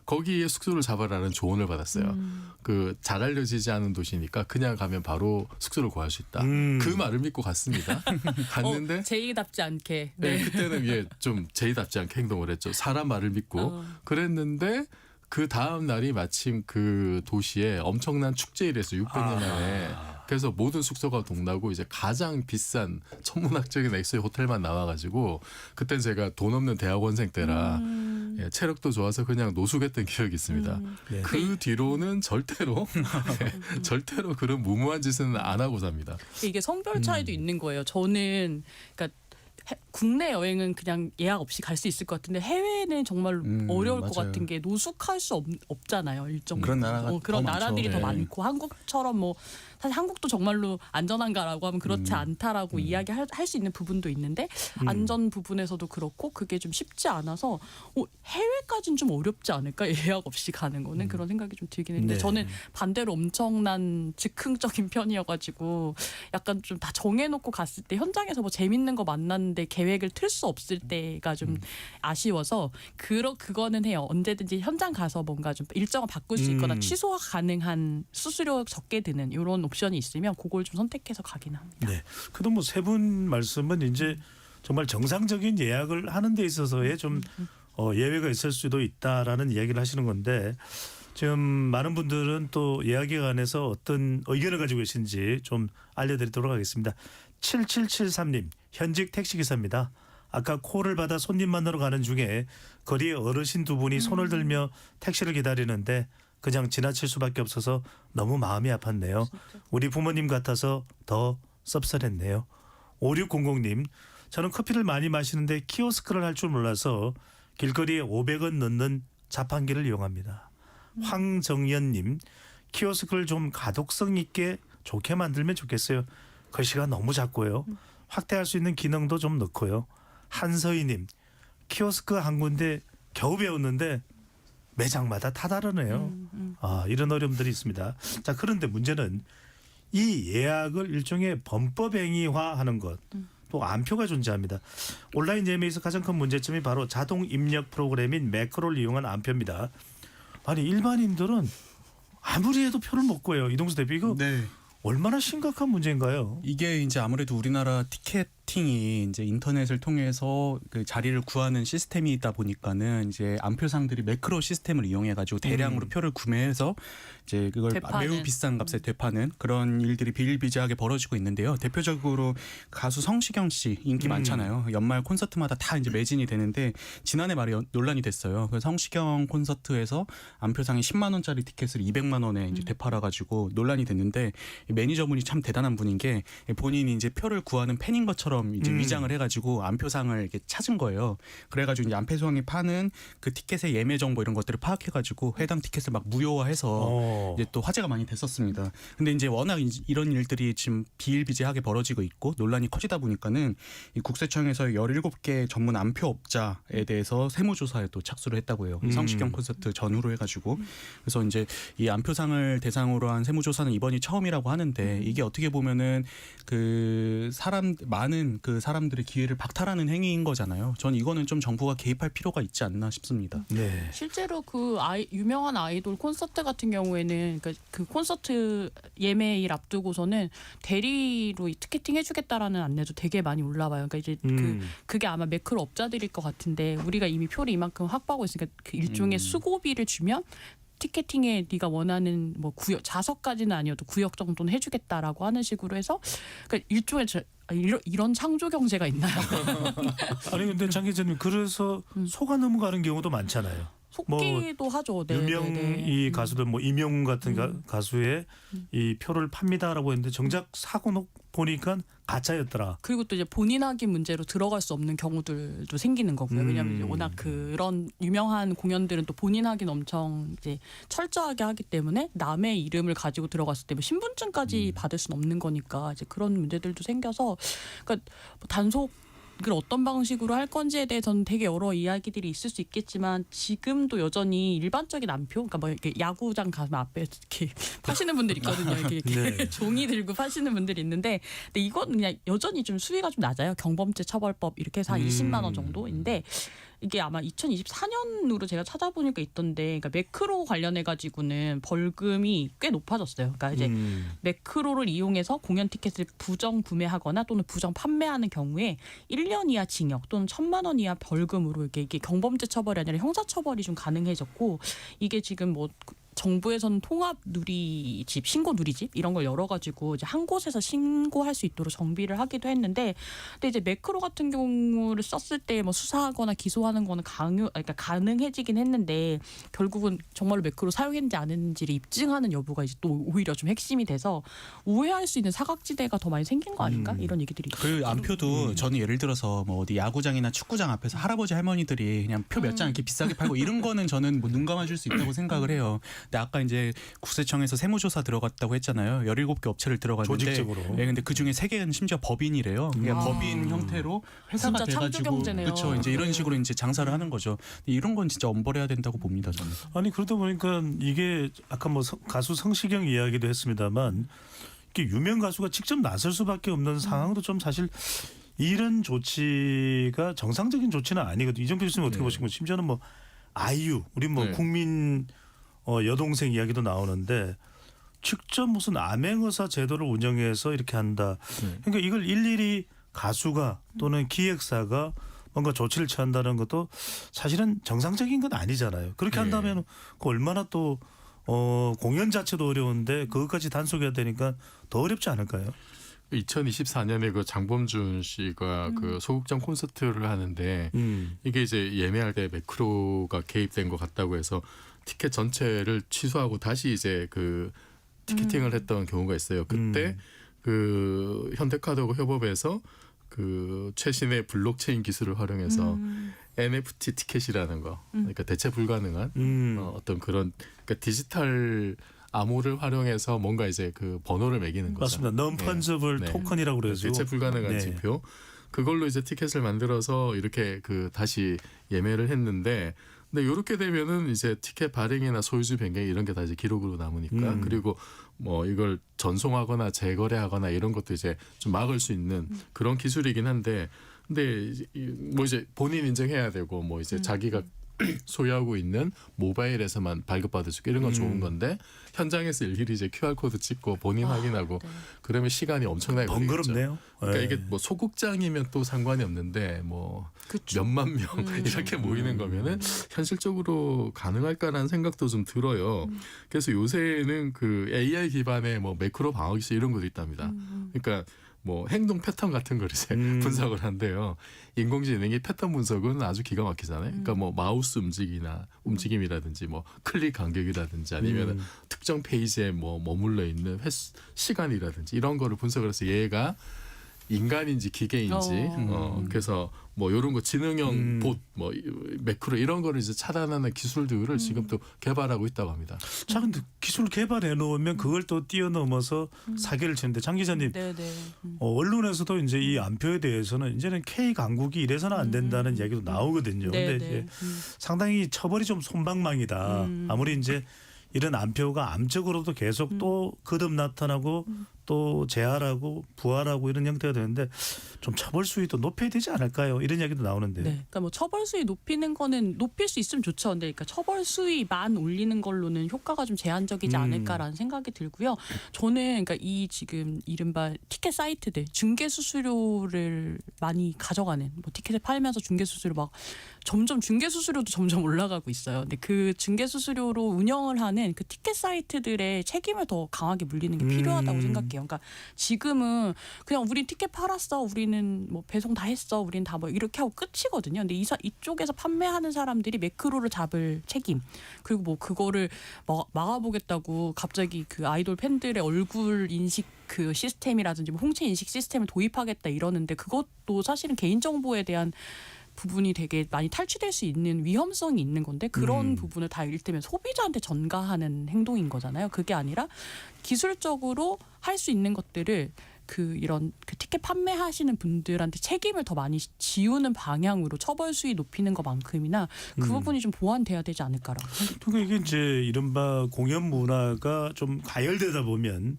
S3: 거기에 숙소를 잡아라는 조언을 받았어요. 그 잘 알려지지 않은 도시니까 그냥 가면 바로 숙소를 구할 수 있다. 그 말을 믿고 갔습니다. 갔는데
S4: 제이답지 않게.
S3: 네,
S4: 네.
S3: 그때는 이게 좀 제이답지 않게 행동을 했죠. 사람 말을 믿고 그랬는데 그 다음 날이 마침 그 도시에 엄청난 축제일이었어요. 600년 만에. 그래서 모든 숙소가 동나고 이제 가장 비싼 천문학적인 액수의 호텔만 나와가지고 그땐 제가 돈 없는 대학원생 때라 예, 체력도 좋아서 그냥 노숙했던 기억이 있습니다.
S1: 네.
S3: 그 뒤로는 절대로 절대로 그런 무모한 짓은 안 하고 삽니다.
S4: 이게 성별 차이도 있는 거예요. 저는 그러니까 국내 여행은 그냥 예약 없이 갈 수 있을 것 같은데 해외는 정말 어려울 것
S5: 맞아요.
S4: 같은 게 노숙할 수 없잖아요. 일정
S5: 그런 나라가
S4: 그런
S5: 더 많죠.
S4: 나라들이 더
S5: 네.
S4: 많고 한국처럼 뭐 사실 한국도 정말로 안전한가라고 하면 그렇지 않다라고 이야기할 수 있는 부분도 있는데 안전 부분에서도 그렇고 그게 좀 쉽지 않아서 해외까지는 좀 어렵지 않을까 예약 없이 가는 거는 그런 생각이 좀 들긴 했는데
S1: 네.
S4: 저는 반대로 엄청난 즉흥적인 편이어가지고 약간 좀 다 정해놓고 갔을 때 현장에서 뭐 재밌는 거 만났는데 계획을 틀 수 없을 때가 좀 아쉬워서 그거는 해요. 언제든지 현장 가서 뭔가 좀 일정을 바꿀 수 있거나 취소가 가능한 수수료 적게 드는 이런 옵션이 있으면 그걸 좀 선택해서 가긴 합니다.
S1: 네. 그래도 뭐 세 분 말씀은 이제 정말 정상적인 예약을 하는 데 있어서의 좀 예외가 있을 수도 있다라는 이야기를 하시는 건데 지금 많은 분들은 또 예약에 관해서 어떤 의견을 가지고 계신지 좀 알려드리도록 하겠습니다. 7773님 현직 택시기사입니다. 아까 콜을 받아 손님 만나러 가는 중에 거리에 어르신 두 분이 손을 들며 택시를 기다리는데 그냥 지나칠 수밖에 없어서 너무 마음이 아팠네요. 우리 부모님 같아서 더 섭섭했네요. 5600님 저는 커피를 많이 마시는데 키오스크를 할 줄 몰라서 길거리에 500원 넣는 자판기를 이용합니다. 황정연님 키오스크를 좀 가독성 있게 좋게 만들면 좋겠어요. 글씨가 너무 작고요. 확대할 수 있는 기능도 좀 넣고요. 한서희님 키오스크 한 군데 겨우 배웠는데 매장마다 다 다르네요. 이런 어려움들이 있습니다. 자 그런데 문제는 이 예약을 일종의 범법행위화하는 것. 또 암표가 존재합니다. 온라인 예매에서 가장 큰 문제점이 바로 자동 입력 프로그램인 매크로를 이용한 암표입니다. 아니 일반인들은 아무리 해도 표를 못 구해요. 이동수 대표 이거
S5: 네.
S1: 얼마나 심각한 문제인가요?
S5: 이게 이제 아무래도 우리나라 티켓팅이 이제 인터넷을 통해서 그 자리를 구하는 시스템이다 보니까는 이제 암표상들이 매크로 시스템을 이용해 가지고 대량으로 표를 구매해서 이제 그걸
S4: 되파는.
S5: 매우 비싼 값에 되파는 그런 일들이 비일비재하게 벌어지고 있는데요. 대표적으로 가수 성시경 씨 인기 많잖아요. 연말 콘서트마다 다 이제 매진이 되는데 지난해 말에 논란이 됐어요. 그래서 성시경 콘서트에서 암표상이 10만 원짜리 티켓을 200만 원에 이제 되팔아 가지고 논란이 됐는데 매니저분이 참 대단한 분인 게 본인이 이제 표를 구하는 팬인 것처럼 이제 위장을 해가지고 암표상을 이렇게 찾은 거예요. 그래가지고 이제 암표상이 파는 그 티켓의 예매 정보 이런 것들을 파악해가지고 해당 티켓을 막 무효화해서 이제 또 화제가 많이 됐었습니다. 근데 이제 워낙 이런 일들이 지금 비일비재하게 벌어지고 있고 논란이 커지다 보니까는 이 국세청에서 17개 전문 암표 업자에 대해서 세무조사에 또 착수를 했다고 해요. 성시경 콘서트 전후로 해가지고 그래서 이제 이 암표상을 대상으로 한 세무조사는 이번이 처음이라고 하는데 이게 어떻게 보면은 그 많은 그 사람들의 기회를 박탈하는 행위인 거잖아요. 전 이거는 좀 정부가 개입할 필요가 있지 않나 싶습니다.
S1: 네.
S4: 실제로 그 유명한 아이돌 콘서트 같은 경우에는 그 콘서트 예매일 앞두고서는 대리로 티켓팅 해주겠다라는 안내도 되게 많이 올라와요. 그러니까 이제 그게 아마 매크로 업자들일 것 같은데 우리가 이미 표를 이만큼 확보하고 있으니까 그 일종의 수고비를 주면 티켓팅에 네가 원하는 뭐 구역 좌석까지는 아니어도 구역 정도는 해주겠다라고 하는 식으로 해서 그러니까 일종의 이런 창조 경제가 있나요?
S1: 아니 근데 장 기자님 그래서 속아 넘어가는 경우도 많잖아요.
S4: 속기도 하죠. 네,
S1: 유명
S4: 네, 네.
S1: 이 가수들 뭐 이명웅 같은 가수의 이 표를 팝니다라고 했는데 정작 사고 보니까 가짜였더라.
S4: 그리고 또 이제 본인 확인 문제로 들어갈 수 없는 경우들도 생기는 거고요. 왜냐하면 이제 워낙 그런 유명한 공연들은 또 본인 확인 엄청 이제 철저하게 하기 때문에 남의 이름을 가지고 들어갔을 때 뭐 신분증까지 받을 수는 없는 거니까 이제 그런 문제들도 생겨서 그러니까 뭐 단속을 어떤 방식으로 할 건지에 대해서는 되게 여러 이야기들이 있을 수 있겠지만 지금도 여전히 일반적인 안표, 그러니까 뭐 이렇게 야구장 가면 앞에 이렇게 파시는 분들 있거든요. 이렇게
S1: 네.
S4: 종이 들고 파시는 분들이 있는데, 근데 이건 그냥 여전히 좀 수위가 좀 낮아요. 경범죄 처벌법 이렇게 해서 한 20만 원 정도인데. 이게 아마 2024년으로 제가 찾아보니까 있던데, 그러니까 매크로 관련해 가지고는 벌금이 꽤 높아졌어요. 그러니까 이제 매크로를 이용해서 공연 티켓을 부정 구매하거나 또는 부정 판매하는 경우에 1년 이하 징역 또는 1,000만 원 이하 벌금으로 이게 경범죄 처벌이 아니라 형사 처벌이 좀 가능해졌고, 이게 지금 뭐 정부에서는 통합 누리집, 신고 누리집 이런 걸 열어가지고 이제 한 곳에서 신고할 수 있도록 정비를 하기도 했는데, 근데 이제 매크로 같은 경우를 썼을 때 뭐 수사하거나 기소하는 거는 그러니까 가능해지긴 했는데 결국은 정말로 매크로 사용했는지 안 했는지를 입증하는 여부가 이제 또 오히려 좀 핵심이 돼서 오해할 수 있는 사각지대가 더 많이 생긴 거 아닌가 이런 얘기들이 있어요.
S5: 그 안표도 저는 예를 들어서 뭐 어디 야구장이나 축구장 앞에서 할아버지 할머니들이 그냥 표 몇 장 이렇게 비싸게 팔고 이런 거는 저는 뭐 눈 감아줄 수 있다고 생각을 해요. 근데 아까 이제 국세청에서 세무조사 들어갔다고 했잖아요. 17개 업체를 들어갔는데,
S1: 조직적으로.
S5: 네, 근데 그 중에 3개는 심지어 법인이래요. 그러니까 법인 형태로 회사가
S4: 진짜 창조
S5: 돼가지고
S4: 경제네요.
S5: 그렇죠. 이제 이런 식으로 이제 장사를 하는 거죠. 이런 건 진짜 엄벌해야 된다고 봅니다. 저는.
S1: 아니 그러다 보니까 이게 아까 뭐 가수 성시경 이야기도 했습니다만 이게 유명 가수가 직접 나설 수밖에 없는 상황도 좀 사실 이런 조치가 정상적인 조치는 아니거든요. 이정표 교수님 어떻게 보시고 심지어는 뭐 아이유 우리 뭐
S3: 네.
S1: 국민 여동생 이야기도 나오는데 직접 무슨 암행어사 제도를 운영해서 이렇게 한다. 그러니까 이걸 일일이 가수가 또는 기획사가 뭔가 조치를 취한다는 것도 사실은 정상적인 건 아니잖아요. 그렇게 한다면 그 얼마나 또 공연 자체도 어려운데 그것까지 단속해야 되니까 더 어렵지 않을까요?
S3: 2024년에 그 장범준 씨가 그 소극장 콘서트를 하는데 이게 이제 예매할 때 매크로가 개입된 것 같다고 해서 티켓 전체를 취소하고 다시 이제 그 티켓팅을 했던 경우가 있어요. 그때 그 현대카드하고 협업해서 그 최신의 블록체인 기술을 활용해서 NFT 티켓이라는 거, 그러니까 대체 불가능한 어떤 그런 그러니까 디지털 암호를 활용해서 뭔가 이제 그 번호를 매기는 거죠.
S1: 맞습니다. non-fungible
S3: 네.
S1: 토큰이라고 그래서
S3: 대체 불가능한
S1: 네.
S3: 지표. 그걸로 이제 티켓을 만들어서 이렇게 그 다시 예매를 했는데, 근데 이렇게 되면은 이제 티켓 발행이나 소유주 변경 이런 게 다 이제 기록으로 남으니까 그리고 뭐 이걸 전송하거나 재거래하거나 이런 것도 이제 좀 막을 수 있는 그런 기술이긴 한데, 근데 뭐 이제 본인 인증해야 되고 뭐 이제 자기가 소유하고 있는 모바일에서만 발급받을 수 있고 이런 건 좋은 건데 현장에서 일일이 이제 QR 코드 찍고 본인 확인하고 그러면 시간이 엄청나게 걸리겠죠.
S1: 번거롭네요.
S3: 그러니까
S1: 네.
S3: 이게 뭐 소극장이면 또 상관이 없는데 뭐
S4: 그쵸.
S3: 몇만 명 이렇게 모이는 거면은 현실적으로 가능할까라는 생각도 좀 들어요. 그래서 요새는 그 AI 기반의 뭐 매크로 방어 기술 이런 것도 있답니다. 그러니까 뭐 행동 패턴 같은 걸 이제 분석을 한대요. 인공지능이 패턴 분석은 아주 기가 막히잖아요. 그러니까 뭐 마우스 움직임이라든지 뭐 클릭 간격이라든지 아니면 특정 페이지에 뭐 머물러 있는 시간이라든지 이런 거를 분석을 해서 얘가 인간인지 기계인지 그래서 뭐 이런 거 지능형 봇 뭐 매크로 이런 거를 이제 차단하는 기술들을 지금 또 개발하고 있다고 합니다.
S1: 자 근데 기술 개발해 놓으면 그걸 또 뛰어넘어서 사기를 치는데 장 기자님
S4: 네네.
S1: 언론에서도 이제 이 안표에 대해서는 이제는 K 강국이 이래서는 안 된다는 이야기도 나오거든요. 근데
S4: 네네.
S1: 이제 상당히 처벌이 좀 솜방망이다. 아무리 이제 이런 안표가 암적으로도 계속 또 거듭 나타나고 또 재활하고 부활하고 이런 형태가 되는데 좀 처벌 수위도 높여야 되지 않을까요? 이런 이야기도 나오는데.
S4: 네. 그러니까 뭐 처벌 수위 높이는 거는 높일 수 있으면 좋죠. 근데 그러니까 처벌 수위만 올리는 걸로는 효과가 좀 제한적이지 않을까라는 생각이 들고요. 저는 그러니까 이 지금 이른바 티켓 사이트들 중개 수수료를 많이 가져가는 뭐 티켓을 팔면서 중개 수수료 막 점점 중개 수수료도 점점 올라가고 있어요. 근데 그 중개 수수료로 운영을 하는 그 티켓 사이트들의 책임을 더 강하게 물리는 게 필요하다고 생각해요. 생각해요. 그러니까 지금은 그냥 우린 티켓 팔았어, 우리는 뭐 배송 다 했어, 우린 다 뭐 이렇게 하고 끝이거든요. 근데 이쪽에서 판매하는 사람들이 매크로를 잡을 책임, 그리고 뭐 그거를 막아보겠다고 갑자기 그 아이돌 팬들의 얼굴 인식 그 시스템이라든지 뭐 홍채 인식 시스템을 도입하겠다 이러는데 그것도 사실은 개인정보에 대한 부분이 되게 많이 탈취될 수 있는 위험성이 있는 건데 그런 부분을 다 이를테면 소비자한테 전가하는 행동인 거잖아요. 그게 아니라 기술적으로 할 수 있는 것들을 이런 티켓 판매하시는 분들한테 책임을 더 많이 지우는 방향으로 처벌 수위 높이는 것만큼이나 그 부분이 좀 보완돼야 되지 않을까라고 생각합니다.
S1: 그러니까 이게 이제 이른바 공연 문화가 좀 가열되다 보면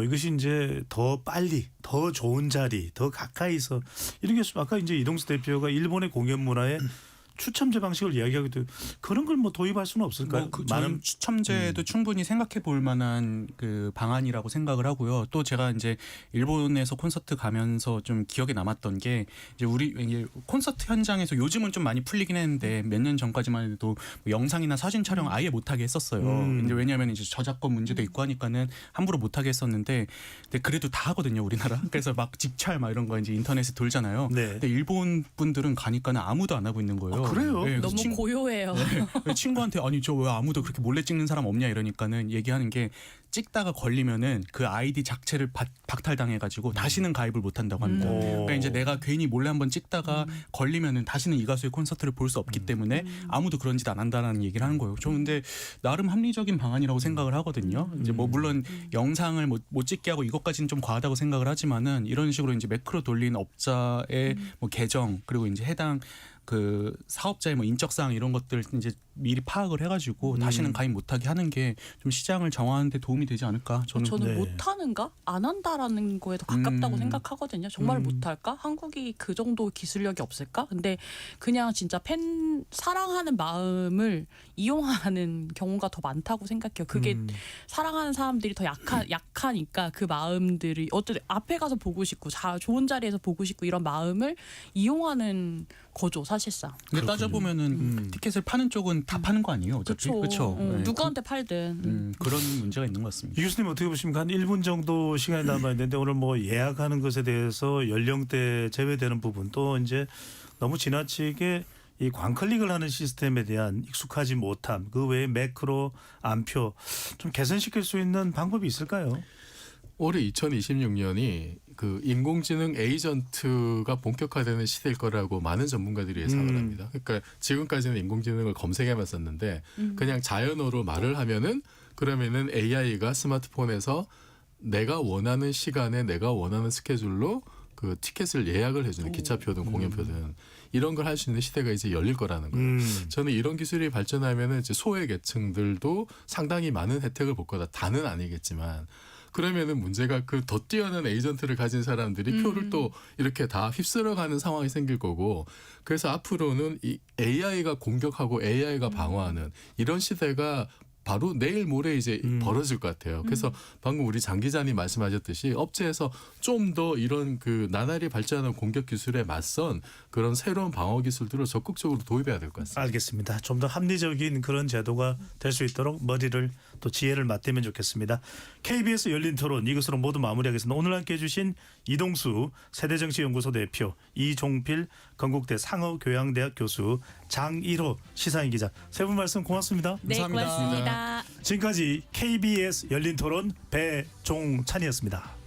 S1: 이것이 이제 더 빨리, 더 좋은 자리, 더 가까이서 이런 게 아까 이제 이동수 대표가 일본의 공연 문화에 추첨제 방식을 이야기하기도 그런 걸 뭐 도입할 수는 없을까요?
S5: 저는 추첨제도 충분히 생각해 볼 만한 그 방안이라고 생각을 하고요. 또 제가 이제 일본에서 콘서트 가면서 좀 기억에 남았던 게 이제 이게 콘서트 현장에서 요즘은 좀 많이 풀리긴 했는데 몇 년 전까지만 해도 뭐 영상이나 사진 촬영 아예 못하게 했었어요. 근데 왜냐하면 이제 저작권 문제도 있고 하니까는 함부로 못하게 했었는데 근데 그래도 다 하거든요, 우리나라. 그래서 막 직찰 막 이런 거 이제 인터넷에 돌잖아요.
S1: 네.
S5: 근데 일본 분들은 가니까는 아무도 안 하고 있는 거예요.
S1: 그래요?
S5: 네,
S4: 너무 고요해요.
S5: 네. 친구한테 아니 저 왜 아무도 그렇게 몰래 찍는 사람 없냐 이러니까는 얘기하는 게 찍다가 걸리면은 그 아이디 자체를 박탈당해가지고 다시는 가입을 못한다고 합니다. 그러니까 이제 내가 괜히 몰래 한번 찍다가 걸리면은 다시는 이 가수의 콘서트를 볼 수 없기 때문에 아무도 그런 짓 안 한다는 얘기를 하는 거예요. 저 근데 나름 합리적인 방안이라고 생각을 하거든요. 이제 뭐 물론 영상을 못 찍게 하고 이것까지는 좀 과하다고 생각을 하지만은 이런 식으로 이제 매크로 돌린 업자의 뭐 계정 그리고 이제 해당 그 사업자의 뭐 인적 사항 이런 것들 이제 미리 파악을 해가지고 다시는 가입 못하게 하는 게 좀 시장을 정화하는 데 도움이 되지 않을까 저는.
S1: 네.
S4: 못하는가? 안 한다라는 거에 더 가깝다고 생각하거든요. 정말 못할까? 한국이 그 정도 기술력이 없을까? 근데 그냥 진짜 사랑하는 마음을 이용하는 경우가 더 많다고 생각해요. 그게 사랑하는 사람들이 더 약하니까 그 마음들이 어쨌든 앞에 가서 보고 싶고 좋은 자리에서 보고 싶고 이런 마음을 이용하는 거죠, 사실상.
S5: 근데 따져보면은 티켓을 파는 쪽은 다 파는 거 아니에요? 어차피 그렇죠.
S4: 누구한테 팔든.
S5: 그런 문제가 있는 것 같습니다.
S1: 이 교수님 어떻게 보십니까? 한 1분 정도 시간이 남아 있는데 오늘 뭐 예약하는 것에 대해서 연령대 제외되는 부분 또 이제 너무 지나치게 이 광클릭을 하는 시스템에 대한 익숙하지 못함 그 외에 매크로 암표 좀 개선시킬 수 있는 방법이 있을까요?
S3: 올해 2026년이 그 인공지능 에이전트가 본격화되는 시대일 거라고 많은 전문가들이 예상을 합니다. 그러니까 지금까지는 인공지능을 검색에만 썼는데 그냥 자연어로 말을 하면은 그러면은 AI가 스마트폰에서 내가 원하는 시간에 내가 원하는 스케줄로 그 티켓을 예약을 해주는 기차표든 공연표든 이런 걸 할 수 있는 시대가 이제 열릴 거라는 거예요. 저는 이런 기술이 발전하면은 이제 소외 계층들도 상당히 많은 혜택을 볼 거다. 다는 아니겠지만. 그러면은 문제가 그 더 뛰어난 에이전트를 가진 사람들이 표를 또 이렇게 다 휩쓸어가는 상황이 생길 거고 그래서 앞으로는 이 AI가 공격하고 AI가 방어하는 이런 시대가 바로 내일 모레 이제 벌어질 것 같아요. 그래서 방금 우리 장 기자님 말씀하셨듯이 업체에서 좀 더 이런 그 나날이 발전하는 공격 기술에 맞선 그런 새로운 방어 기술들을 적극적으로 도입해야 될 것 같습니다.
S1: 알겠습니다. 좀 더 합리적인 그런 제도가 될 수 있도록 머리를 또 지혜를 맞대면 좋겠습니다. KBS 열린 토론 이것으로 모두 마무리하겠습니다. 오늘 함께해 주신 이동수 세대정치연구소 대표, 이종필 건국대 상어교양대학 교수, 장일호 시사인 기자 세 분 말씀 고맙습니다.
S4: 네,
S5: 감사합니다.
S4: 고맙습니다.
S1: 지금까지 KBS 열린 토론 배종찬이었습니다.